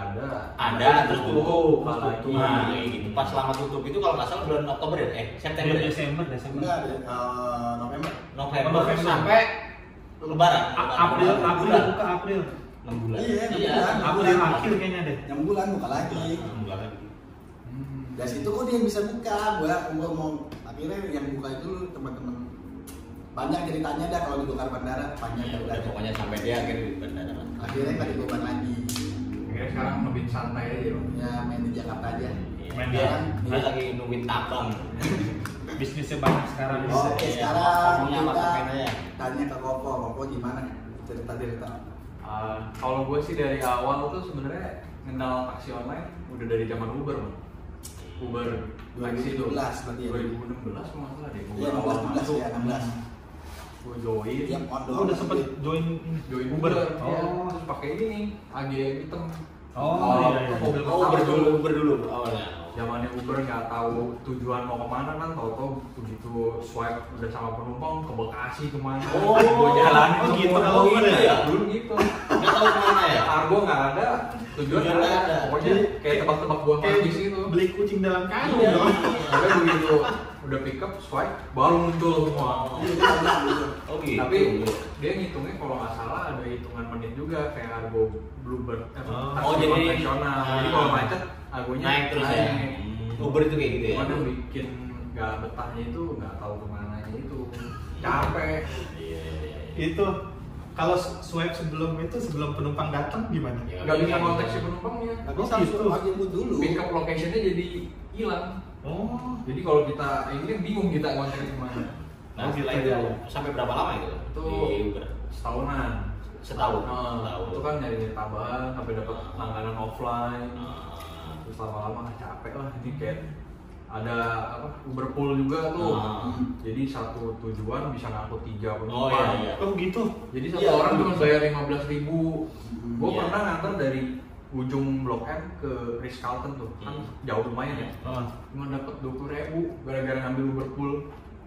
Speaker 5: ada.
Speaker 2: Terus tutup
Speaker 5: lagi.
Speaker 2: Nah, gitu. Pas lama tutup itu kalau nggak salah bulan Oktober ya, September ya?
Speaker 4: Desember.
Speaker 3: enggak November
Speaker 2: November sampai Lebaran.
Speaker 4: April buka April.
Speaker 2: 6 bulan.
Speaker 3: Iya, 6 bulan.
Speaker 6: Aku di akhir kayaknya deh.
Speaker 3: 6 bulan buka lagi.
Speaker 2: 6 bulan lagi.
Speaker 3: Dari situ kok dia bisa buka, gua mau akhirnya yang buka itu teman-teman banyak ceritanya dah kalau di Gokar Bandara panjang
Speaker 2: Ya, udah pokoknya sampai dia akhirnya di bandara.
Speaker 3: akhirnya nggak dibeban lagi
Speaker 4: Akhirnya sekarang lebih santai aja Bang.
Speaker 3: ya main di Jakarta aja.
Speaker 6: Main
Speaker 2: Dia,
Speaker 3: Sekarang
Speaker 2: dia lagi nungguin tabang.
Speaker 6: Bisnisnya banyak sekarang.
Speaker 3: Oke,
Speaker 2: Iya,
Speaker 3: sekarang
Speaker 2: pokoknya apa
Speaker 3: kita
Speaker 2: main aja.
Speaker 3: tanya ke Koko gimana cerita
Speaker 4: Kalau gue sih dari awal tuh sebenarnya kenal taksi online udah dari zaman Uber Bang. Uber taksi itu
Speaker 3: 2016 berarti ya?
Speaker 4: 2016 kalau nggak salah deh.
Speaker 3: Iya, 16 ya, 16.
Speaker 4: Gue join.
Speaker 3: yang on
Speaker 6: Oh, udah sempet join
Speaker 4: Join
Speaker 6: Uber.
Speaker 4: Uber.
Speaker 6: Oh.
Speaker 4: Ya, terus pakai ini nih, AG hitam.
Speaker 6: Oh, iya, iya.
Speaker 4: Mobil
Speaker 2: Oh,
Speaker 4: pertama
Speaker 2: Uber dulu awalnya.
Speaker 4: Zamannya Uber nggak tahu tujuan mau kemana kan, tahu-tahu begitu swipe udah sama penumpang ke Bekasi kemana,
Speaker 2: Oh,
Speaker 4: gue jalanin
Speaker 6: oh,
Speaker 4: semua.
Speaker 6: gitu.
Speaker 2: Oh, gitu ya?
Speaker 4: Dulu gitu.
Speaker 2: Nggak tahu kemana ya?
Speaker 4: Argo nggak ada, tujuan
Speaker 2: Tujuan
Speaker 4: nggak
Speaker 2: nggak
Speaker 4: ada.
Speaker 2: ada.
Speaker 4: Pokoknya kayak tebak-tebak buah manggis gitu.
Speaker 6: Beli kucing dalam karung
Speaker 2: Iya.
Speaker 6: dong.
Speaker 4: Tapi begitu udah pick up swipe baru muncul semua.
Speaker 2: Oh gitu.
Speaker 4: Tapi dia ngitungnya kalau nggak salah ada hitungan menit juga kayak Argo Bluebird taksi
Speaker 2: Oh, jadi-
Speaker 4: konvensional. Jadi kalau macet Argonya
Speaker 2: naik terus ya. Uber itu kayak gitu ya.
Speaker 4: Cuman yang bikin nggak betahnya itu nggak tahu kemana itu capek.
Speaker 2: Iya, iya, iya.
Speaker 6: Itu kalau swipe sebelum penumpang datang gimana?
Speaker 2: Ya,
Speaker 4: Nggak bisa
Speaker 2: iya.
Speaker 4: kontak si penumpangnya.
Speaker 3: tapi
Speaker 6: Oh,
Speaker 3: langsung
Speaker 6: gitu.
Speaker 3: lagi dulu
Speaker 4: Pick up locationnya jadi hilang.
Speaker 6: Oh,
Speaker 4: Jadi kalau kita ini kan bingung kita kontak kemana.
Speaker 2: Nah, setelah itu sampai berapa lama itu?
Speaker 4: Itu
Speaker 2: Di Uber.
Speaker 4: setahunan.
Speaker 2: Setahun.
Speaker 4: Nah,
Speaker 2: Setahun.
Speaker 4: itu kan nyari tambahan sampai dapat langganan offline.
Speaker 2: Ah.
Speaker 4: Terus lama-lama capek lah, ini kayak ada apa Uber Pool juga tuh.
Speaker 2: Ah.
Speaker 4: Jadi satu tujuan bisa ngangkut 3
Speaker 2: Oh
Speaker 4: penumpang.
Speaker 2: iya, iya.
Speaker 6: oh gitu.
Speaker 4: Jadi satu
Speaker 3: Iya,
Speaker 4: orang
Speaker 3: iya.
Speaker 4: cuma bayar 15.000. Gue
Speaker 2: Iya.
Speaker 4: pernah nganter dari ujung Blok M ke Ritz-Carlton tuh, kan jauh lumayan ya.
Speaker 6: Oh.
Speaker 4: Cuma dapat 20.000 gara-gara ngambil Uber Pool.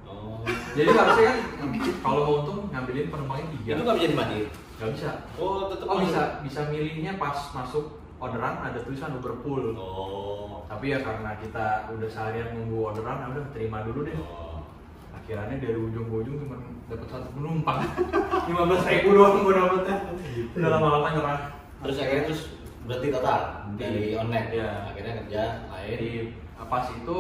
Speaker 2: Oh.
Speaker 4: Jadi harusnya kan kalau mau untung ngambilin penumpangnya 3.
Speaker 2: Itu nggak bisa dimatiin.
Speaker 4: Nggak bisa.
Speaker 2: Oh, tetap
Speaker 4: Oh bisa milihnya pas masuk orderan ada tulisan Uber Pool.
Speaker 2: Oh.
Speaker 4: Tapi ya karena kita udah seharian nunggu orderan, ya udah terima dulu deh.
Speaker 2: Oh.
Speaker 4: Akhirnya dari ujung ke ujung cuma dapat 1 penumpang. 15.000 doang gue dapetnya. Udah lama-lama nyerah.
Speaker 2: Terus akhirnya berarti total dari online.
Speaker 4: Iya.
Speaker 2: Akhirnya kerja lain.
Speaker 4: Jadi pas itu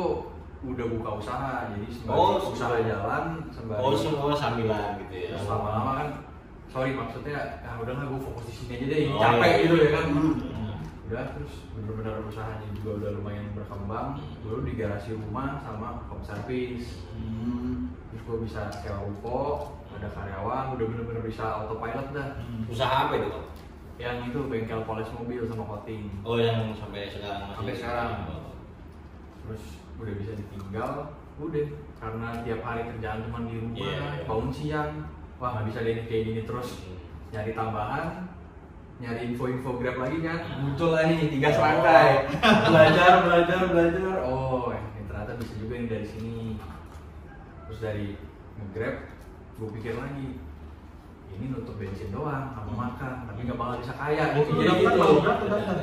Speaker 4: udah buka usaha, jadi sembari
Speaker 2: Oh,
Speaker 4: usaha jalan sembari.
Speaker 2: Oh, semua sambilan gitu ya.
Speaker 4: Terus lama-lama kan, sorry maksudnya, ya udahlah gue fokus di sini aja deh,
Speaker 2: Oh,
Speaker 4: capek
Speaker 2: iya.
Speaker 4: gitu ya kan.
Speaker 2: Hmm.
Speaker 4: Udah terus bener-bener usahanya juga udah lumayan berkembang. Dulu di garasi rumah sama home service. Terus gue bisa sewa ruko, ada karyawan, udah bener-bener bisa autopilot dah.
Speaker 2: Usaha apa itu, Bang?
Speaker 4: Yang itu bengkel polis mobil sama coating.
Speaker 2: Oh, yang sampai sekarang masih.
Speaker 4: Sampai sekarang.
Speaker 2: Oh.
Speaker 4: Terus udah bisa ditinggal, udah karena tiap hari kerjaan cuma di rumah,
Speaker 2: Iya.
Speaker 4: bangun siang, wah nggak bisa deh kayak gini terus. Nyari tambahan, nyari info-info Grab lagi kan, muncul lah nih 3 serangkai. belajar. Oh, ini ternyata bisa juga nih dari sini. Terus dari nge-Grab, gue pikir lagi, ini nutup bensin doang sama makan, tapi nggak bakal bisa kaya.
Speaker 6: Oh,
Speaker 4: Jadi
Speaker 6: daftar
Speaker 4: gitu.
Speaker 6: baru berapa daftar?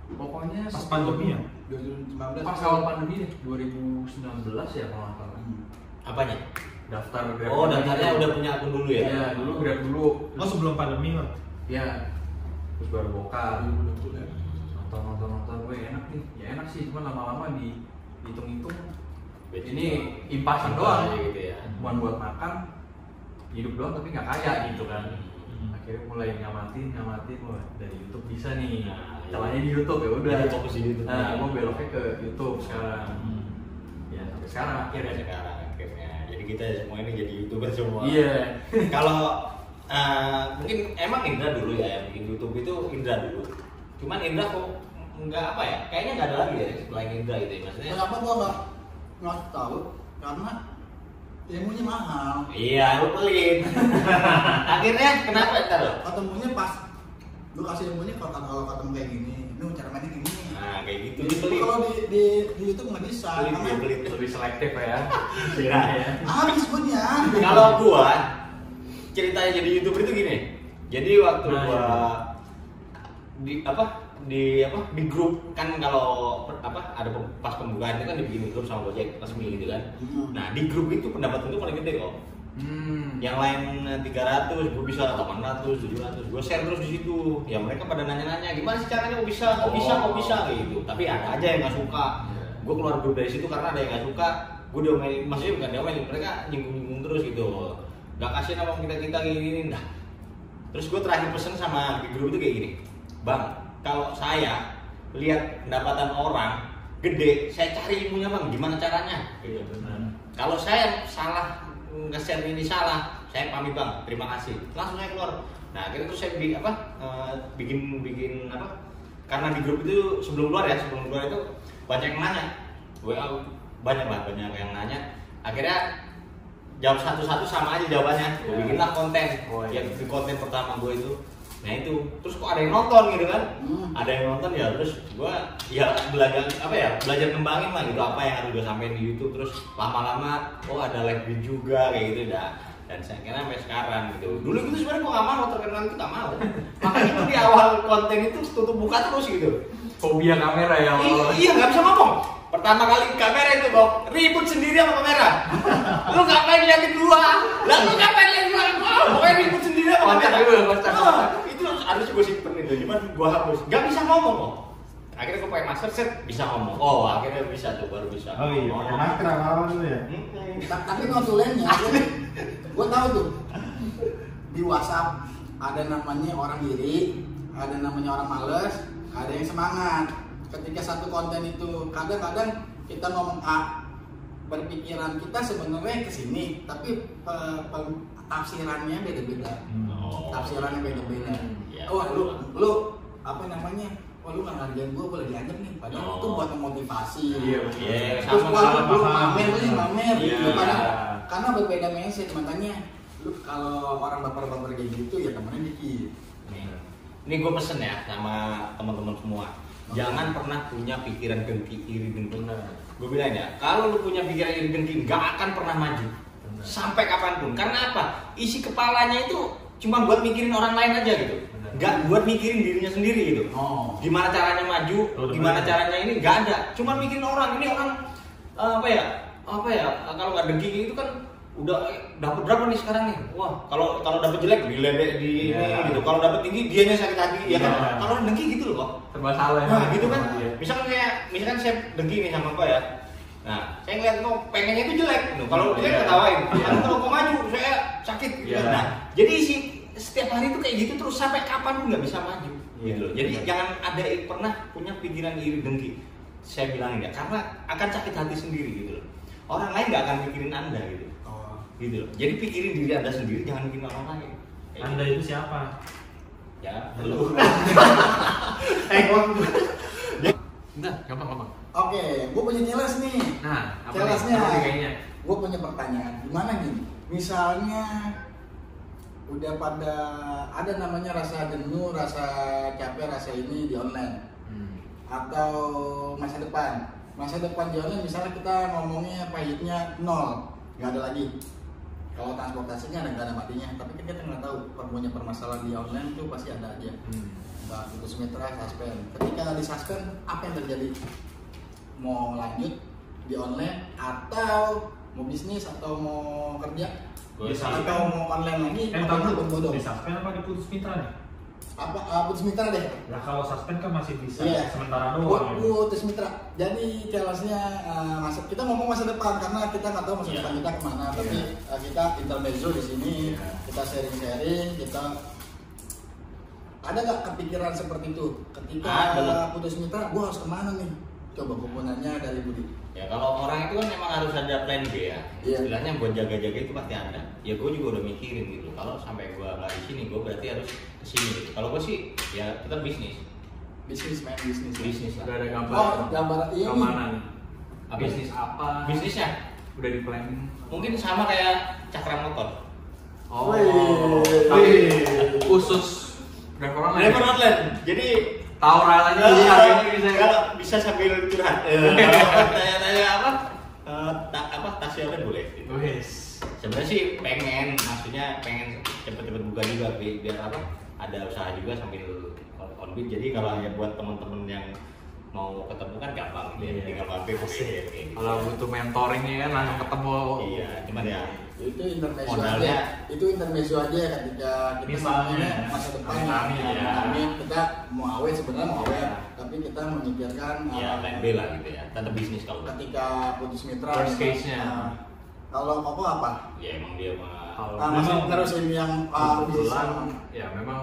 Speaker 4: Pokoknya
Speaker 6: Pas
Speaker 4: sebelum-
Speaker 6: pandemi ya?
Speaker 3: 2019
Speaker 4: Pas awal pandemi deh, 2019 ya kalau nggak salah.
Speaker 2: Apanya?
Speaker 4: Daftar Grab.
Speaker 2: Oh, daftarnya udah punya akun dulu ya?
Speaker 4: Iya, dulu Grab dulu.
Speaker 6: Oh, sebelum pandemi lah.
Speaker 4: Iya. Terus baru bokar.
Speaker 3: 2020 ya.
Speaker 4: Nonton gue enak nih. Ya enak sih, cuma lama-lama dihitung-hitung
Speaker 2: Bensin
Speaker 4: ini
Speaker 2: doang.
Speaker 4: impasan
Speaker 2: Impas
Speaker 4: doang.
Speaker 2: aja gitu ya.
Speaker 4: Cuma buat makan, hidup doang tapi nggak kaya gitu kan.
Speaker 2: Hmm.
Speaker 4: Akhirnya mulai ngamatin, wah dari YouTube bisa nih.
Speaker 2: Nah, iya.
Speaker 4: Caranya di YouTube ya udah.
Speaker 2: Jadi fokus di YouTube.
Speaker 4: Nah, gue beloknya ke YouTube sekarang.
Speaker 2: Hmm.
Speaker 4: Ya sampai sekarang akhirnya.
Speaker 2: Sekarang akhirnya. Jadi kita semua ini jadi YouTuber semua.
Speaker 4: Iya.
Speaker 2: Kalau mungkin emang Indra dulu ya yang bikin YouTube itu Indra dulu. Cuman Indra kok nggak apa ya? Kayaknya nggak ada lagi ya selain Indra gitu ya maksudnya.
Speaker 3: Kenapa gua nggak tahu? Karena ilmunya mahal.
Speaker 2: Iya, lu pelit. Akhirnya kenapa ntar lo?
Speaker 3: Ketemunya pas lu kasih ilmunya kalau ketemu kayak gini, ini cara mainnya kayak gini.
Speaker 2: Nah, kayak gitu.
Speaker 3: Jadi
Speaker 2: Dia pelit.
Speaker 3: kalau di YouTube nggak bisa.
Speaker 2: Pelit, dia
Speaker 3: Karena
Speaker 2: pelit.
Speaker 4: Lebih selektif ya.
Speaker 2: Iya.
Speaker 3: habis punya.
Speaker 2: Kalau gua ceritanya jadi YouTuber itu gini. Jadi waktu
Speaker 4: Nah,
Speaker 2: gua
Speaker 4: iya.
Speaker 2: di grup kan kalau ada pas pembukaan itu kan dibikin grup sama Gojek resmi gitu kan.
Speaker 3: Hmm.
Speaker 2: Nah, di grup itu pendapatan itu paling gede kok. Yang lain 300, gue bisa 800, 700, gue share terus di situ. Ya mereka pada nanya-nanya gimana sih caranya kok bisa gitu. Tapi ada aja yang nggak suka. Gue keluar grup dari situ karena ada yang nggak suka. Gue diomelin, maksudnya bukan diomelin, mereka nyinggung terus gitu. Gak kasih nama kita gini. Nah, terus gue terakhir pesen sama di grup itu kayak gini, Bang, kalau saya lihat pendapatan orang gede, saya cari ilmunya Bang, gimana caranya? Gitu. Kalau saya salah nge-share ini salah, saya pamit Bang, terima kasih. Langsung saya keluar. Nah, akhirnya terus saya bikin apa? Karena di grup itu sebelum keluar itu banyak yang nanya, banyak yang nanya. Akhirnya jawab satu-satu sama aja jawabannya. Gue bikinlah konten. Yang di konten pertama gue itu. Nah itu, terus kok ada yang nonton gitu kan? Ada yang nonton ya, terus gue ya belajar kembangin lah gitu apa yang harus gue sampein di YouTube. Terus lama-lama, ada live juga kayak gitu dah. Dan saya kira sampai sekarang gitu. Dulu itu sebenarnya gue nggak mau terkenal itu nggak mau. Makanya itu di awal konten itu tutup buka terus gitu.
Speaker 4: Fobia kamera ya.
Speaker 2: Iya nggak bisa ngomong. Pertama kali kamera itu kok ribut sendiri sama kamera. Lu ngapain liatin gua? Lah lu ngapain liatin gua? Pokoknya ribut sendiri sama kamera. Itu harus gue simpen itu. Cuman gua hapus. Gak bisa ngomong kok. Akhirnya gue pakai masker set bisa ngomong. Akhirnya bisa tuh baru bisa.
Speaker 6: Oh iya, pakai masker awal dulu ya.
Speaker 3: Tapi notulennya, gue tahu tuh di WhatsApp ada namanya orang iri, ada namanya orang males, ada yang semangat. Ketika satu konten itu kadang-kadang kita ngomong A, berpikiran kita sebenarnya ke sini, tapi tafsirannya beda-beda. Tafsirannya beda-beda. Lu apa namanya? Lu nggak ngargain gue boleh dianggap nih, padahal itu buat memotivasi. Terus lu mamer. Karena berbeda message, makanya lu kalau orang baper-baper kayak gitu ya temennya dikit.
Speaker 2: Ini gue pesen ya sama teman-teman semua. Jangan pernah punya pikiran dengki, iri dengki. Gue bilang ya, kalau lu punya pikiran iri dengki, nggak akan pernah maju sampai kapanpun. Karena apa? Isi kepalanya itu cuma buat mikirin orang lain aja gitu, nggak buat mikirin dirinya sendiri gitu. Gimana caranya maju? Gimana caranya ini? Nggak ada. Cuma mikirin orang. Ini orang apa ya? Kalau nggak dengki itu kan udah dapat berapa nih sekarang nih? Wah, kalau dapat jelek diledek di ini gitu. Kalau dapat tinggi dianya sakit hati ya kan. Kalau dengki gitu loh kok.
Speaker 4: Serba salah.
Speaker 2: Nah, gitu kan. Misalkan saya dengki nih sama kau ya. Nah, saya ngeliat kau pengennya itu jelek gitu. Kalau dia ketawain, kalau kau maju saya sakit gitu. Nah, jadi setiap hari itu kayak gitu terus sampai kapan pun nggak bisa maju gitu loh. Jadi jangan ada pernah punya pikiran iri dengki. Saya bilang ya, karena akan sakit hati sendiri gitu loh. Orang lain nggak akan mikirin Anda gitu. Gitu loh. Jadi pikirin diri Anda sendiri, jangan mikirin orang lain.
Speaker 6: Anda itu siapa?
Speaker 2: Ya, lu.
Speaker 4: Enggak, gampang.
Speaker 3: Oke, gue punya challenge nih.
Speaker 4: Nah,
Speaker 3: challenge-nya.
Speaker 4: Kayaknya.
Speaker 3: Gue punya pertanyaan. Gimana gini? Misalnya udah pada ada namanya rasa jenuh, rasa capek, rasa ini di online. Atau masa depan di online misalnya kita ngomongnya pahitnya 0, nggak ada lagi. Kalau transportasinya nggak ada matinya, tapi kan kita nggak tahu punya permasalahan di online itu pasti ada aja. Nggak putus mitra, suspend. Ketika di suspend, apa yang terjadi? Mau lanjut di online atau mau bisnis atau mau kerja atau mau online lagi? Apa berbodoh?
Speaker 6: Di suspend apa diputus mitra nih?
Speaker 3: Putus mitra deh.
Speaker 6: Nah kalau suspend kan masih bisa sementara
Speaker 3: Buat
Speaker 6: doang.
Speaker 3: putus mitra. Jadi challenge-nya kita ngomong masa depan karena kita nggak tahu masa depan kita kemana. Tapi kita intermezzo di sini, kita sharing-sharing, kita ada nggak kepikiran seperti itu? Ketika putus mitra, gua harus kemana nih? Coba hubungannya dari Budi.
Speaker 2: Ya kalau orang itu kan memang harus ada plan B ya. Istilahnya buat jaga-jaga itu pasti ada. Ya gue juga udah mikirin gitu. Kalau sampai gue nggak di sini, gue berarti harus kesini gitu. Kalau gue sih ya tetap bisnis.
Speaker 3: Bisnis lah.
Speaker 4: Udah ada gambar.
Speaker 3: Gambar ini.
Speaker 4: Kemana nih? Bisnis apa?
Speaker 2: Bisnisnya
Speaker 4: Udah di planning.
Speaker 2: mungkin sama kayak Cakra Motor.
Speaker 4: Tapi khusus driver online.
Speaker 2: Jadi
Speaker 4: tahu rasanya jadi harganya bisa
Speaker 2: kalau bisa sambil curhat. Tanya-tanya taksi online boleh. Gitu. Sebenarnya sih pengen cepet-cepet buka juga biar ada usaha juga sambil on beat. Jadi kalau ya buat teman-teman yang mau ketemu kan gampang gitu ya, tinggal mampir.
Speaker 4: Kalau butuh mentoringnya kan langsung ketemu.
Speaker 2: Iya, cuman ya
Speaker 1: Itu intermezzo
Speaker 2: Modalnya.
Speaker 1: aja. Itu intermezzo aja ketika kita
Speaker 4: Misalnya,
Speaker 1: ngomongin masa depan.
Speaker 4: amin,
Speaker 2: ya.
Speaker 1: Amin. Kita mau awet sebenarnya mau awet, tapi kita memikirkan
Speaker 2: Ya plan B lah gitu ya, tetap bisnis kalau gua.
Speaker 1: ketika putus mitra.
Speaker 4: Worst case-nya.
Speaker 1: Kalau Koko apa?
Speaker 2: Ya emang dia mah.
Speaker 4: Kalau
Speaker 1: Masih
Speaker 4: memang
Speaker 1: nerusin yang
Speaker 4: kebetulan ya memang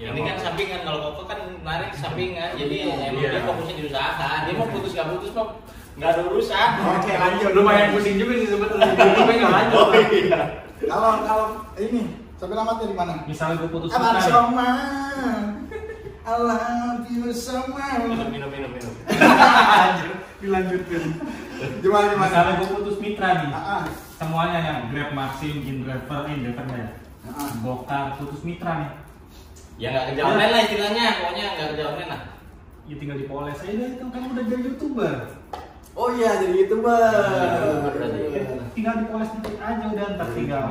Speaker 2: Ini kan sampingan, kalau Koko kan narik sampingan, jadi emang
Speaker 4: Iya.
Speaker 2: dia fokusnya di usaha. Dia mau putus gak putus mah nggak ada urusan.
Speaker 1: Oke, lanjut.
Speaker 4: lumayan pusing juga sih sebetulnya. Gue pengen lanjut.
Speaker 2: Oh iya.
Speaker 1: Kalau ini sampai lama dari mana?
Speaker 4: Misalnya gue putus
Speaker 1: Abang
Speaker 4: mitra nih.
Speaker 1: Soma, I love you so much.
Speaker 2: Minum.
Speaker 4: Dilanjutin.
Speaker 1: Gimana?
Speaker 4: Misalnya gue putus mitra nih.
Speaker 1: Ah,
Speaker 4: Semuanya yang Grab, Maxim, InDriver ya.
Speaker 1: ah.
Speaker 4: Bokar putus mitra nih.
Speaker 2: Ya nggak kerja online lah istilahnya, pokoknya nggak kerja online lah.
Speaker 4: Ya tinggal dipoles aja itu kan udah jadi YouTuber.
Speaker 1: Oh iya, jadi YouTuber.
Speaker 4: Tinggal dipoles dikit aja udah ntar tinggal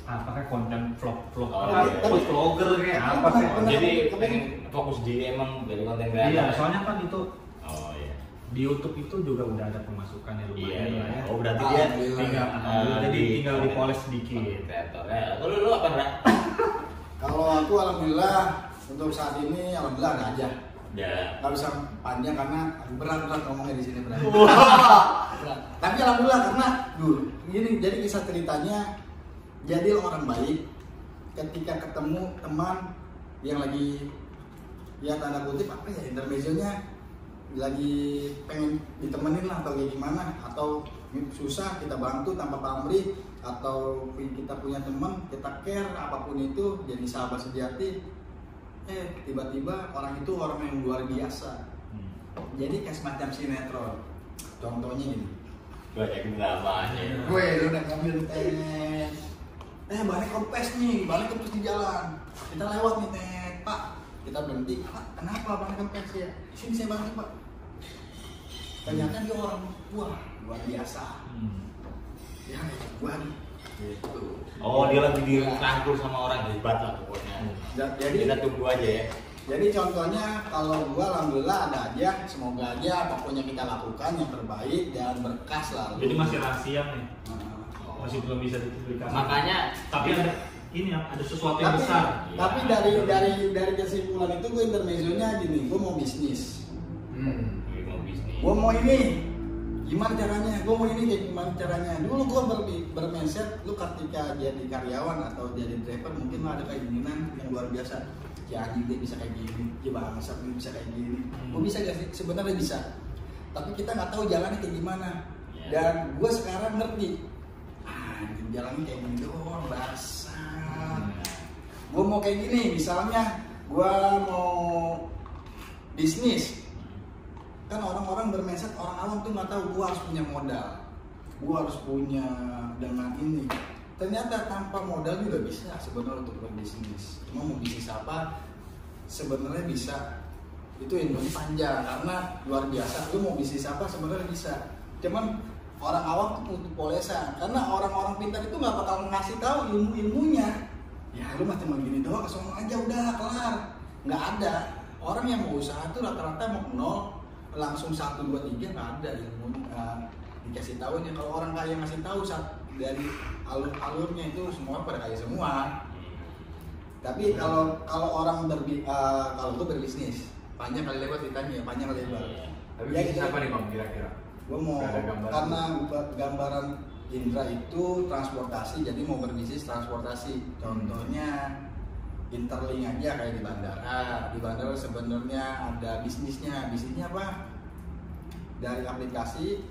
Speaker 4: apa kayak konten vlog
Speaker 2: Oh,
Speaker 4: apa
Speaker 2: iya.
Speaker 4: food vlogger kayak apa kayak.
Speaker 1: Bener.
Speaker 2: Jadi pengen fokus di emang dari konten kreator.
Speaker 4: Iya, soalnya kan itu
Speaker 2: Oh iya.
Speaker 4: di YouTube itu juga udah ada pemasukan ya lumayan
Speaker 2: Iya.
Speaker 4: lah ya.
Speaker 2: Oh berarti dia
Speaker 4: Tinggal, jadi tinggal dipoles sedikit.
Speaker 2: kreator. Ya, lu apa Ra?
Speaker 1: Kalau aku alhamdulillah untuk saat ini alhamdulillah ada aja.
Speaker 2: Ya.
Speaker 1: Nggak bisa panjang karena berat ngomongnya di sini berat. Berat. Tapi alhamdulillah karena dulu gini, jadi kisah ceritanya, jadi orang baik ketika ketemu teman yang lagi ya tanda kutip apa ya intermezzonya lagi pengen ditemenin lah atau kayak gimana, atau susah kita bantu tanpa pamrih, atau kita punya teman kita care apapun itu jadi sahabat sejati, tiba-tiba orang itu orang yang luar biasa. Jadi kayak semacam sinetron. Contohnya gini,
Speaker 2: Banyak dramanya.
Speaker 1: gue udah ngambil balik kempes nih, balik kempes di jalan, kita lewat nih Pak, kita berhenti, Pak kenapa balik kempes ya? Sini saya bantu Pak. Ternyata dia orang wah luar biasa. Ya gua nih. Gitu.
Speaker 2: Oh dia lagi dirangkul sama orang hebat lah pokoknya.
Speaker 1: Jadi
Speaker 2: Kita tunggu aja ya.
Speaker 1: Jadi contohnya kalau gua alhamdulillah ada aja, semoga aja apapun yang kita lakukan yang terbaik dan berkas lah.
Speaker 4: Jadi masih rahasia nih.
Speaker 1: Nah,
Speaker 4: Masih belum bisa dipublikasikan.
Speaker 2: Makanya
Speaker 4: tapi ada ini ada sesuatu yang
Speaker 1: tapi,
Speaker 4: besar.
Speaker 1: tapi dari kesimpulan itu gue intermezzonya gini, gue mau bisnis,
Speaker 2: mau bisnis.
Speaker 1: gue mau ini gimana caranya, gue mau ini kayak gimana caranya. Dulu gue bermindset lu ketika jadi karyawan atau jadi driver mungkin lo ada keinginan yang luar biasa, ya anjing dia bisa kayak gini, ya bangsat dia bisa kayak gini. Gue bisa gak sih? Sebenarnya bisa, tapi kita nggak tahu jalannya kayak gimana. Dan gue sekarang ngerti anjing jalannya kayak gini doang basah. Gue mau kayak gini, misalnya gue mau bisnis, kan orang-orang bermindset, orang awam tuh nggak tahu gue harus punya modal, gue harus punya dengan ini. Ternyata tanpa modal juga bisa sebenarnya untuk berbisnis. Cuma mau bisnis apa sebenarnya bisa, itu ilmunya panjang karena luar biasa. Lu mau bisnis apa sebenarnya bisa, cuman orang awam tuh butuh polesan karena orang-orang pintar itu nggak bakal ngasih tahu ilmunya. Ya lu mah cuma gini doang, sono aja udah kelar. Nggak ada. Orang yang mau usaha tuh rata-rata mau nol langsung 1, 2, 3 nggak ada ilmunya. Dikasih tahunya. Kalau orang kaya ngasih tahu dari alur-alurnya itu semua pada kaya semua. Tapi kalau orang kalau gue berbisnis panjang kali lebar ceritanya, panjang kali lebar.
Speaker 4: Tapi
Speaker 1: Ya,
Speaker 4: bisnis
Speaker 1: kita-
Speaker 4: apa nih Bang kira-kira?
Speaker 1: Gue mau
Speaker 4: Nggak ada gambaran.
Speaker 1: karena gambaran Indra itu transportasi, jadi mau berbisnis transportasi. Contohnya Interlink aja kayak di bandara. Di bandara sebenarnya ada bisnisnya. Bisnisnya apa? Dari aplikasi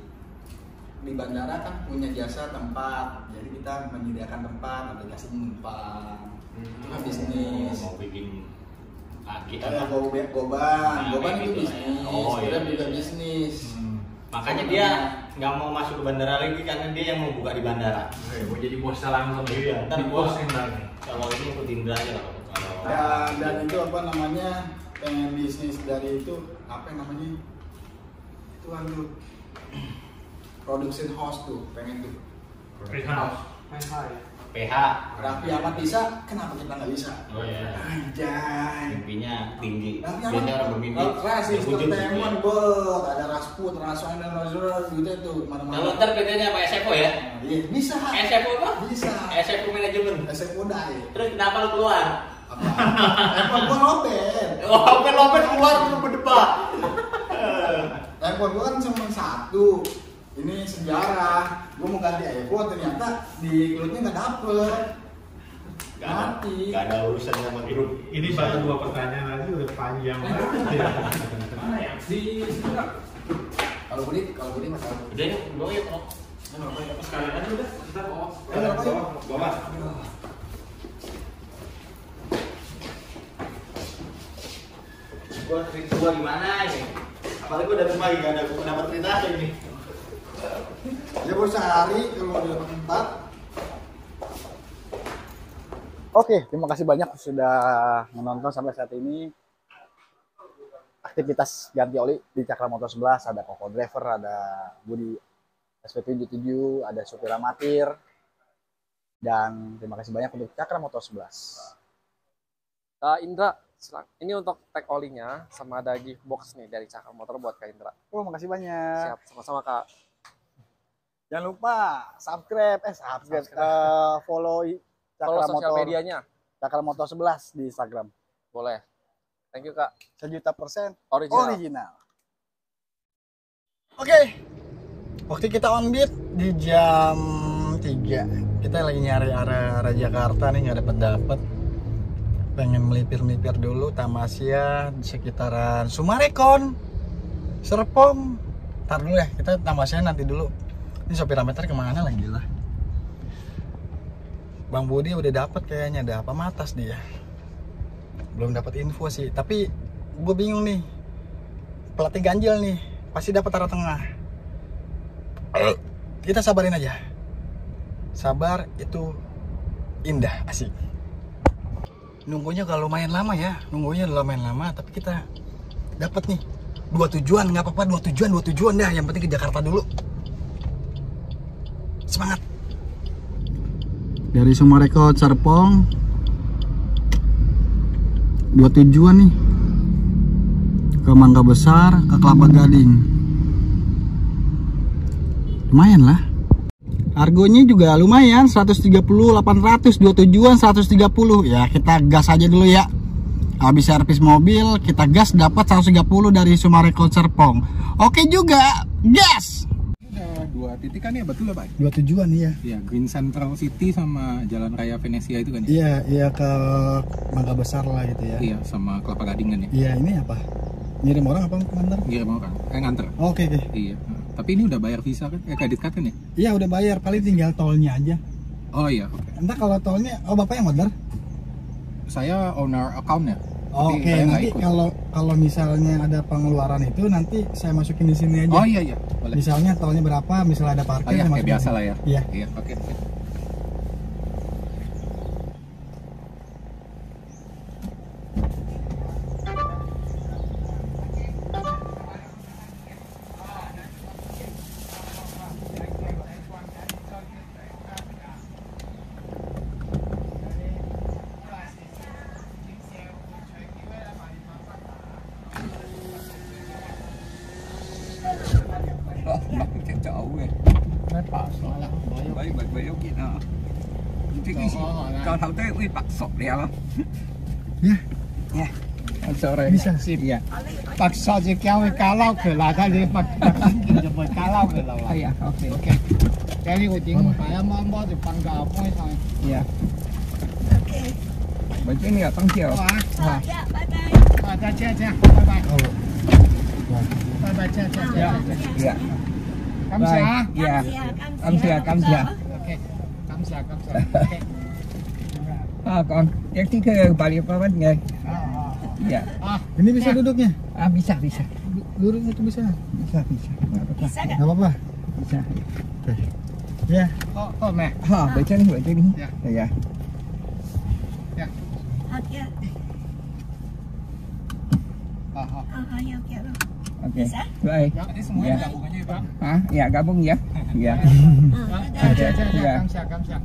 Speaker 1: di bandara kan punya jasa tempat, jadi kita menyediakan tempat, aplikasi numpang. Itu kan bisnis.
Speaker 2: Mau bikin lagi
Speaker 1: Kayak
Speaker 2: apa?
Speaker 1: Goban itu
Speaker 2: gitu lah ya.
Speaker 1: bisnis.
Speaker 2: Oh, iya,
Speaker 1: Grab juga
Speaker 2: iya.
Speaker 1: bisnis.
Speaker 2: Makanya dia nggak mau masuk ke bandara lagi karena dia yang mau buka di bandara.
Speaker 4: Mau jadi bosnya langsung.
Speaker 2: Iya, ntar
Speaker 4: Di
Speaker 2: gua-
Speaker 4: bos Indra nih.
Speaker 2: Kalau ini ikut Indra aja lah. Kalau
Speaker 1: Dan itu apa namanya, pengen bisnis dari itu apa namanya itu aduh production house tuh pengen tuh
Speaker 4: Greenhouse.
Speaker 5: Main high.
Speaker 2: PH.
Speaker 1: Raffi Ahmad bisa, kenapa kita nggak bisa?
Speaker 2: Oh ya.
Speaker 1: Anjay.
Speaker 2: Mimpinya tinggi.
Speaker 1: Raffi
Speaker 2: Biasanya
Speaker 1: Ahmad,
Speaker 2: orang bermimpi
Speaker 1: Rasis,
Speaker 2: terwujud gitu
Speaker 1: Temon,
Speaker 2: ya.
Speaker 1: bot, ada Rasput, Rason dan Razor gitu tuh mana-mana.
Speaker 2: Kalau ntar PT-nya apa SFO ya?
Speaker 1: Iya, bisa.
Speaker 2: SFO apa?
Speaker 1: Bisa.
Speaker 2: SFO manajemen.
Speaker 1: SFO dai.
Speaker 2: Terus kenapa lu keluar?
Speaker 1: Apa? Telepon gua lobet.
Speaker 2: Oh, lopet keluar lu berdebat.
Speaker 1: Telepon gua kan cuma satu. Ini sejarah. Gua mau ganti iPhone ternyata di klubnya nggak dapet. Mati.
Speaker 2: Gak ada urusan sama grup.
Speaker 6: Ini baru 2 pertanyaan aja udah panjang banget ya.
Speaker 5: Mana ya? Di sebelah.
Speaker 1: Kalau Budi masalah.
Speaker 2: Udah ya, bawa ya kok.
Speaker 6: Sekalian aja udah. Ntar
Speaker 2: Bawa. Gua gimana ini? Apalagi gua dari rumah gak ada gua dapat cerita ini.
Speaker 1: Ya bos sehari kalau udah dapat 4.
Speaker 3: Oke, terima kasih banyak sudah menonton sampai saat ini. Aktivitas ganti oli di Cakra Motor 11, ada Koko Driver, ada Budi SP77, ada supir amatir. Dan terima kasih banyak untuk Cakra Motor 11.
Speaker 5: Indra, ini untuk tag olinya sama ada gift box nih dari Cakra Motor buat Kak Indra.
Speaker 3: Oh, makasih banyak.
Speaker 5: Siap, sama-sama Kak.
Speaker 3: Jangan lupa subscribe, follow
Speaker 5: Follow
Speaker 3: Cakra
Speaker 5: sosial
Speaker 3: Motor,
Speaker 5: medianya.
Speaker 3: Cakra Motor 11 di Instagram.
Speaker 5: Boleh. Thank you Kak.
Speaker 3: 1.000%
Speaker 5: Original.
Speaker 3: original. Oke. Waktu kita on beat di jam 3. Kita lagi nyari arah Jakarta nih, nggak dapet. Pengen melipir dulu Tamasya di sekitaran Sumarekon, Serpong. Ntar dulu ya, kita Tamasya nanti dulu. Ini sopir amatir kemana lagi lah? Bang Budi udah dapet kayaknya, ada apa matas dia. Belum dapat info sih, tapi gue bingung nih. Pelatih ganjil nih, pasti dapat arah tengah. Kita sabarin aja. Sabar itu indah, asik. Nunggunya kalau lumayan lama ya, tapi kita dapat nih 2 tujuan, nggak apa-apa 2 tujuan dah. Yang penting ke Jakarta dulu. Semangat. Dari Sumarekon Serpong 2 tujuan nih, ke Mangga Besar, ke Kelapa Gading. Lumayan lah. Harganya juga lumayan, 130, 800, 2 tujuan 130. Ya kita gas aja dulu ya. Habis servis mobil kita gas, dapat 130 dari Sumarekon Serpong. Oke juga, gas.
Speaker 7: 2 titik kan ya, betul ya Pak?
Speaker 3: 2 tujuan iya.
Speaker 7: Iya, Green Central City sama Jalan Raya Venesia itu kan ya?
Speaker 3: Iya ke Mangga Besar lah gitu ya.
Speaker 7: Iya, sama Kelapa Gading kan ya?
Speaker 3: Iya, ini apa? Ngirim orang apa nganter?
Speaker 7: Ngirim orang, nganter.
Speaker 3: Oke.
Speaker 7: Iya, tapi ini udah bayar visa kan? Kredit card kan ya?
Speaker 3: Iya udah bayar, paling tinggal tolnya aja.
Speaker 7: Oh iya, oke.
Speaker 3: Entah kalau tolnya, Bapak yang order?
Speaker 7: Saya owner account ya.
Speaker 3: Oke,
Speaker 7: saya nggak
Speaker 3: nanti
Speaker 7: ikut.
Speaker 3: kalau misalnya ada pengeluaran itu nanti saya masukin di sini aja.
Speaker 7: Oh iya, boleh.
Speaker 3: Misalnya tolnya berapa, misalnya ada parkir.
Speaker 7: Oh iya,
Speaker 3: saya
Speaker 7: kayak
Speaker 3: masukin
Speaker 7: biasa
Speaker 3: di
Speaker 7: lah ya.
Speaker 3: sini. Iya.
Speaker 7: Iya, oke.
Speaker 8: Cho thấu tới uy bạc sọc đẹp không?
Speaker 3: Iya.
Speaker 8: Sorry.
Speaker 3: Bisa.
Speaker 8: Iya.
Speaker 6: Paksa je kéo cá lau cửa là ta đi bật cho một cá lau cửa là
Speaker 8: Oh iya, oke.
Speaker 6: cái này của chính phải em mong bao giờ bằng cả phôi thôi.
Speaker 8: Iya. Bởi chứ này là tăng chiều.
Speaker 6: Cha bye bye.
Speaker 3: Oh.
Speaker 6: Bye bye cha.
Speaker 8: Iya.
Speaker 6: Cảm ơn.
Speaker 8: Iya. Cảm ơn.
Speaker 6: Ok. Cảm ơn. Ok.
Speaker 8: Còn yang tiga balik apa nghề? Iya.
Speaker 3: Ini bisa duduknya?
Speaker 8: Bisa.
Speaker 3: Duduknya itu bisa?
Speaker 8: Bisa.
Speaker 3: Nggak apa-apa?
Speaker 8: Bisa.
Speaker 3: Oke. Ya.
Speaker 6: Oh mẹ.
Speaker 8: Bởi chứ đi. Iya. Oke. Baik.
Speaker 6: Ini semuanya gabung aja ya Pak.
Speaker 8: Hah? Iya, gabung ya. Iya.
Speaker 6: Cha.
Speaker 8: Iya.
Speaker 6: Cảm ơn.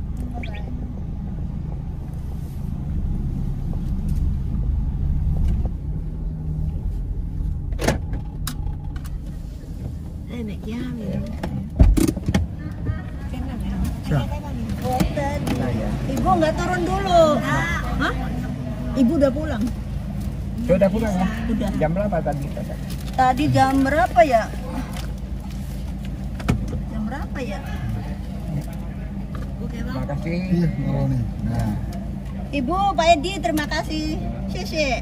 Speaker 9: Ibu nggak turun dulu. Hah? Ibu udah pulang?
Speaker 8: Sudah pulang ya?
Speaker 9: Udah.
Speaker 8: Jam berapa tadi?
Speaker 9: Tadi jam berapa ya? Jam berapa ya?
Speaker 8: Terima kasih.
Speaker 1: Iya, mau nih. Nah.
Speaker 9: Ibu, Pak Edi, terima kasih. Sisi.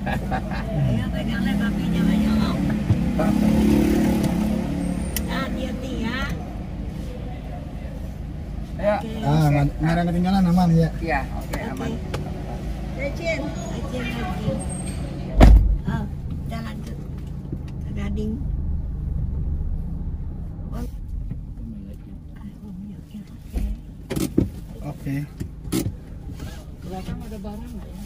Speaker 9: Ayo peganglah babinya ayo. Hati-hati ya.
Speaker 8: Ya.
Speaker 1: Ah, nggak ada ketinggalan, aman ya.
Speaker 8: Iya, oke, aman.
Speaker 9: Recin. Oh, kita lanjut ke Gading.
Speaker 1: Oke.
Speaker 8: Belakang ada barang nggak ya?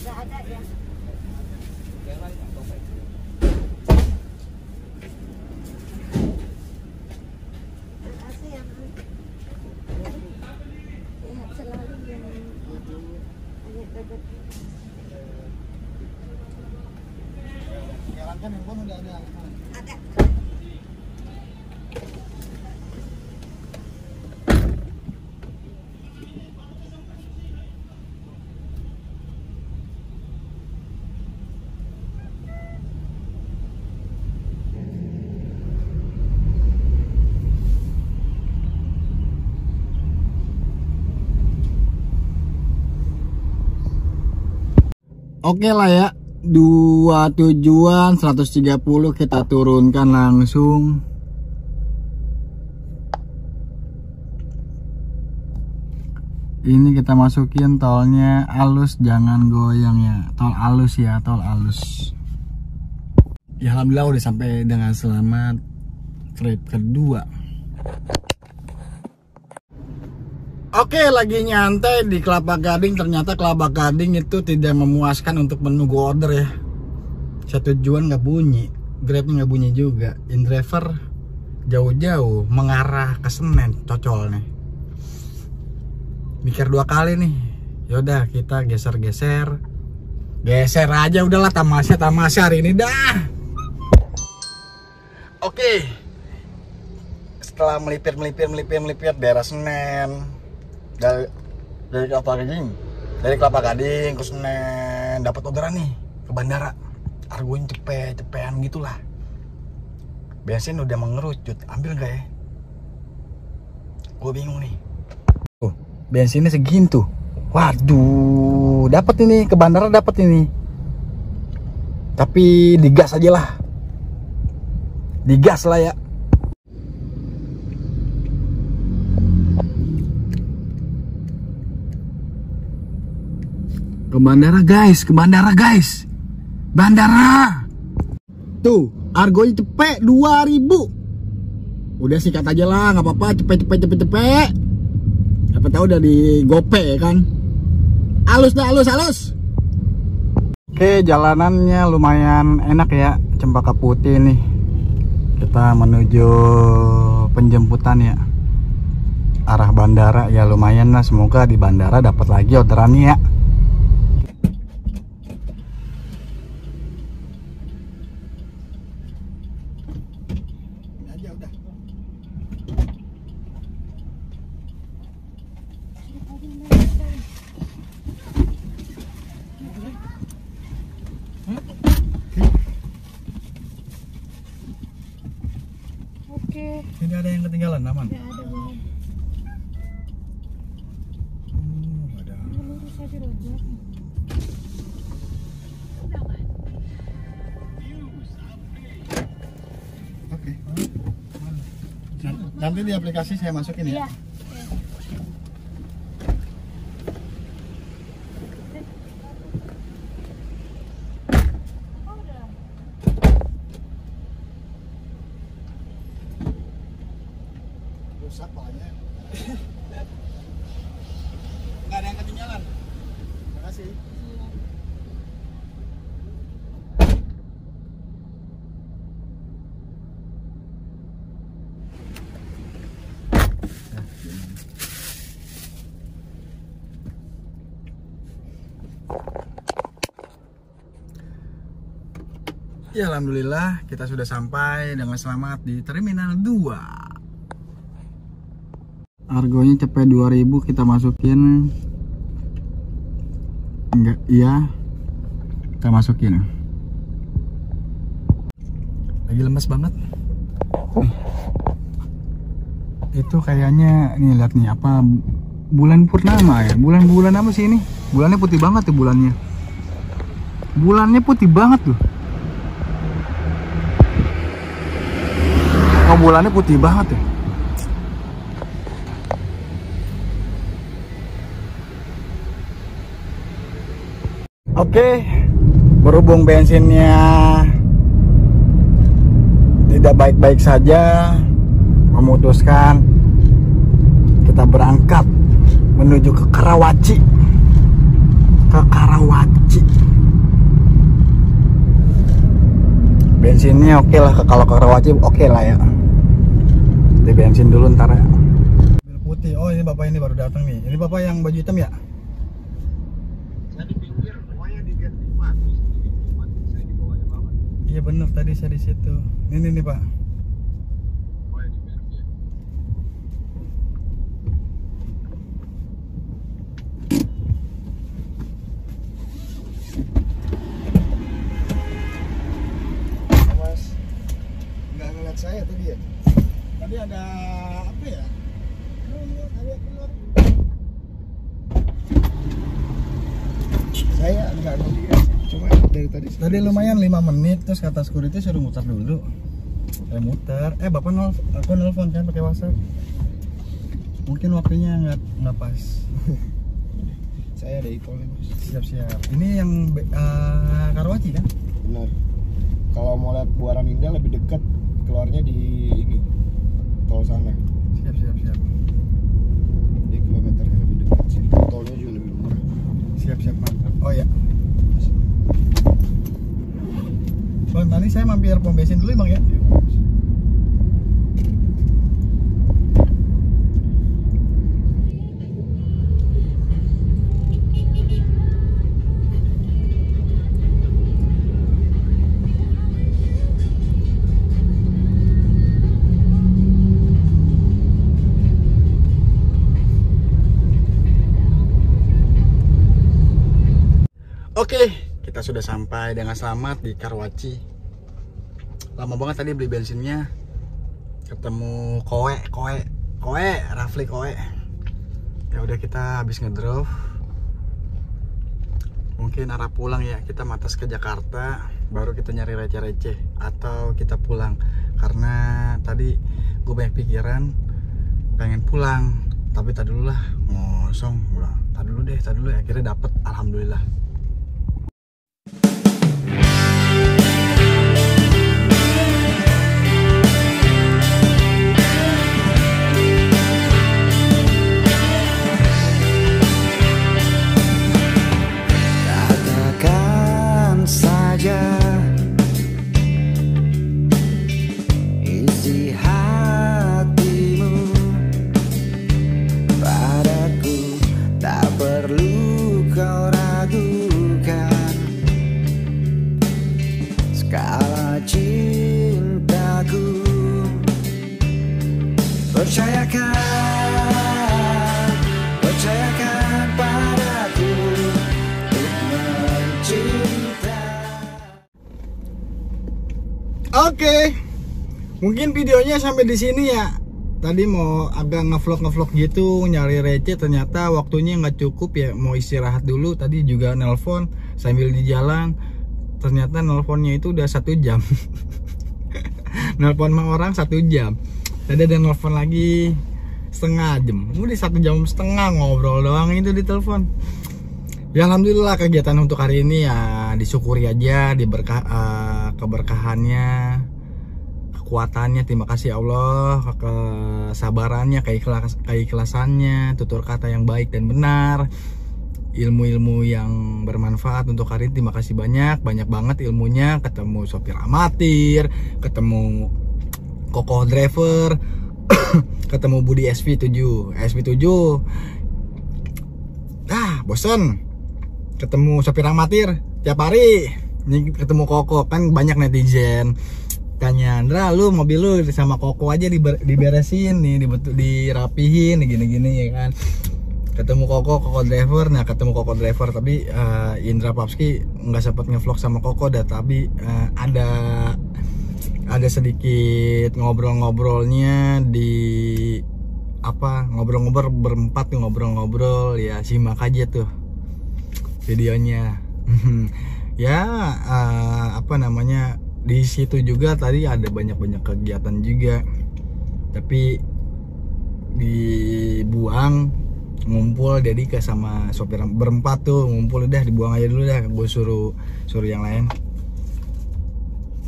Speaker 9: Nggak ada ya. Makasih ya, Bu. Sehat selalu ya. Banyak rezeki.
Speaker 1: Sekarang kan handphone udah ada.
Speaker 9: Ada.
Speaker 1: Oke lah ya, 2 tujuan 130 kita turunkan langsung. Ini kita masukin tolnya alus, jangan goyang ya. Tol alus ya, tol alus. Ya alhamdulillah udah sampai dengan selamat trip kedua. Oke, lagi nyantai di Kelapa Gading. Ternyata Kelapa Gading itu tidak memuaskan untuk menunggu order ya. Satu tujuan nggak bunyi, Grabnya nggak bunyi juga. InDriver jauh-jauh mengarah ke Senen, cocol nih. Mikir 2 kali nih. Yaudah kita geser aja udahlah, tamasya hari ini dah. Oke, setelah melipir daerah Senen, dari Kelapa Gading ke Senen, dapat orderan nih ke bandara. Argonya cepetan gitulah. Bensin udah mengerucut, ambil nggak ya? Gue bingung nih. Oh, bensinnya segitu. Waduh, dapat ini ke bandara, dapat ini. Tapi digas aja lah. Digas lah ya. Ke bandara guys. Bandara. Tuh, argonya cepet 2000. Udah sikat aja lah, nggak apa-apa, cepet. Siapa tahu udah di gope ya kan. Halus. Oke, jalanannya lumayan enak ya, Cempaka Putih nih. Kita menuju penjemputan ya. Arah bandara ya, lumayan lah, semoga di bandara dapat lagi orderannya ya. Tidak ada yang ketinggalan, aman?
Speaker 9: Nggak ada, Bu.
Speaker 1: Ada.
Speaker 9: Lurus aja roda.
Speaker 1: Oke. Nanti di aplikasi saya masukin ya.
Speaker 9: Iya.
Speaker 1: Rusak palanya. Nggak ada yang ketinggalan. Terima kasih. Ya alhamdulillah kita sudah sampai dengan selamat di Terminal 2. Argonya cepet 2000 kita masukin. Enggak, iya. Kita masukin. Lagi lemes banget. Nih. Itu kayaknya nih lihat nih apa bulan purnama ya. Bulan apa sih ini? Bulannya putih banget tuh bulannya. Bulannya putih banget tuh. Oh, bulannya putih banget ya. Oke, berhubung bensinnya tidak baik-baik saja, memutuskan kita berangkat menuju ke Karawaci. Bensinnya oke lah, kalau ke Karawaci oke lah ya. Di bensin dulu ntar ya. Mobil putih. Oh, ini bapak ini baru datang nih. Ini bapak yang baju hitam ya? Saya di pinggir, rumahnya di Gen 5. Saya di bawahnya banget. Iya bener, tadi saya di situ. Ini nih Pak. Oh, di pinggir. Mas, nggak ngeliat saya tadi ya? Tadi ada apa ya? Keluar. Saya nggak ngeliat, cuma dari tadi lumayan 5 menit, terus kata security suruh muter dulu. Saya muter, bapak aku nelfon kan pakai WhatsApp. Mungkin waktunya nggak pas. Saya ada e-call nih Mas. Siap. Ini yang Karawaci kan?
Speaker 10: Benar. Kalau mau lihat Buaran Indah lebih dekat, keluarnya di ini tol sana.
Speaker 1: Siap.
Speaker 10: Di kilometernya lebih dekat sih. Tolnya juga lebih murah.
Speaker 1: Siap mantap. Oh ya. Bang, nanti saya mampir pom bensin dulu Bang ya. Oke, kita sudah sampai dengan selamat di Karawaci. Lama banget tadi beli bensinnya. Ketemu Rafli Koe. Ya udah kita habis ngedrive. Mungkin arah pulang ya, kita matas ke Jakarta, baru kita nyari receh-receh atau kita pulang. Karena tadi gue banyak pikiran pengen pulang, tapi tadi dulu lah ngosong. Tadi dulu deh, akhirnya dapet, alhamdulillah. Percayakan padaku untuk mencinta. Oke, mungkin videonya sampai di sini ya. Tadi mau agak ngevlog gitu, nyari receh, ternyata waktunya nggak cukup ya. Mau istirahat dulu. Tadi juga nelpon sambil di jalan. Ternyata nelponnya itu udah 1 jam. Nelpon sama orang 1 jam. Tadi ada nelpon lagi setengah jam. Udah 1,5 jam ngobrol doang itu di telepon. Ya alhamdulillah kegiatan untuk hari ini ya disyukuri aja, keberkahannya, kekuatannya. Terima kasih Allah, kesabarannya, keikhlasannya, tutur kata yang baik dan benar, ilmu-ilmu yang bermanfaat untuk hari ini. Terima kasih banyak banget ilmunya. Ketemu sopir amatir, ketemu kokoh driver, ketemu Budi SV7. Bosen ketemu sopir amatir tiap hari. Ini ketemu Koko, kan banyak netizen tanya, Andra lu mobil lu sama Koko aja diberesin nih, dirapihin gini-gini ya kan. Ketemu Koko driver, nah ketemu Koko driver, tapi Indra Papski nggak sempat ngevlog sama Koko dah, tapi ada sedikit ngobrol-ngobrolnya di ngobrol-ngobrol berempat tuh, ngobrol-ngobrol ya, simak aja tuh videonya. Ya di situ juga tadi ada banyak kegiatan juga, tapi dibuang, ngumpul jadi ke sama sopir berempat tuh, ngumpul udah dibuang aja dulu dah, gue suruh yang lain.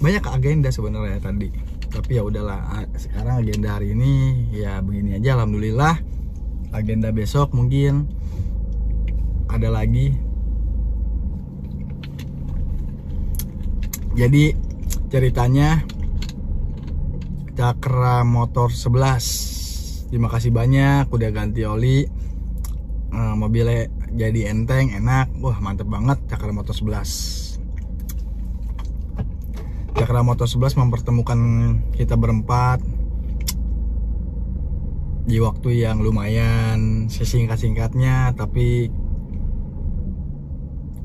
Speaker 1: Banyak agenda sebenarnya tadi, tapi ya udahlah, sekarang agenda hari ini ya begini aja, alhamdulillah. Agenda besok mungkin ada lagi. Jadi ceritanya Cakra Motor 11, terima kasih banyak udah ganti oli, mobilnya jadi enteng, enak, wah mantep banget. Cakra Motor 11 mempertemukan kita berempat di waktu yang lumayan sesingkat-singkatnya, tapi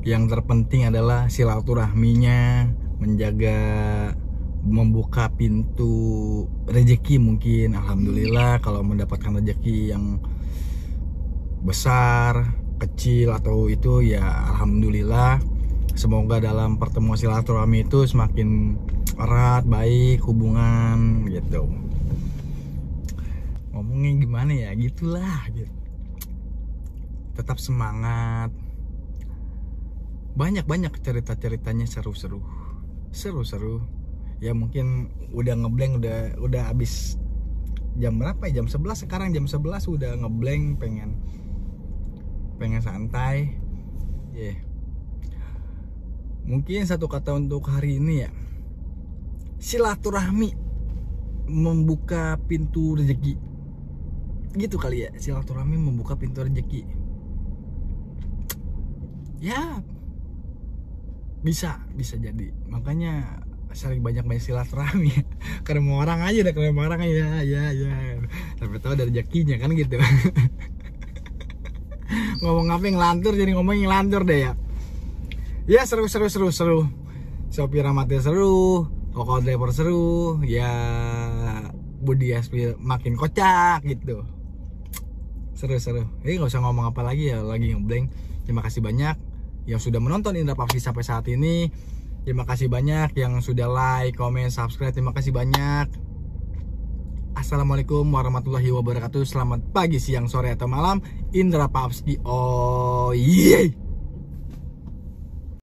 Speaker 1: yang terpenting adalah silaturahminya, menjaga, membuka pintu rezeki mungkin. Alhamdulillah kalau mendapatkan rezeki yang besar, kecil atau itu ya alhamdulillah. Semoga dalam pertemuan silaturahmi itu semakin erat, baik hubungan gitu. Ngomongnya gimana ya, gitulah gitu. Tetap semangat. Banyak cerita-ceritanya seru-seru ya. Mungkin udah ngeblank, udah habis jam berapa ya, jam 11 sekarang, jam 11 udah ngeblank, pengen santai ya. Mungkin satu kata untuk hari ini ya, silaturahmi membuka pintu rezeki gitu kali ya. Silaturahmi membuka pintu rezeki ya, bisa jadi. Makanya sering banyak silaturahmi karena mau orang aja udah, karena orang aja ya tapi tahu dari rezekinya kan gitu. Ngomong apa yang ngelantur, jadi ngomong yang ngelantur deh ya. Ya seru. Sopir amatnya seru, Koko driver seru ya, Budi Aspi makin kocak gitu. Seru. Nggak usah ngomong apa lagi ya, lagi ngeblank. Terima kasih banyak yang sudah menonton Indra Papski sampai saat ini. Terima kasih banyak yang sudah like, comment, subscribe. Terima kasih banyak. Assalamualaikum warahmatullahi wabarakatuh. Selamat pagi, siang, sore, atau malam. Indra Papski. Oh yeah.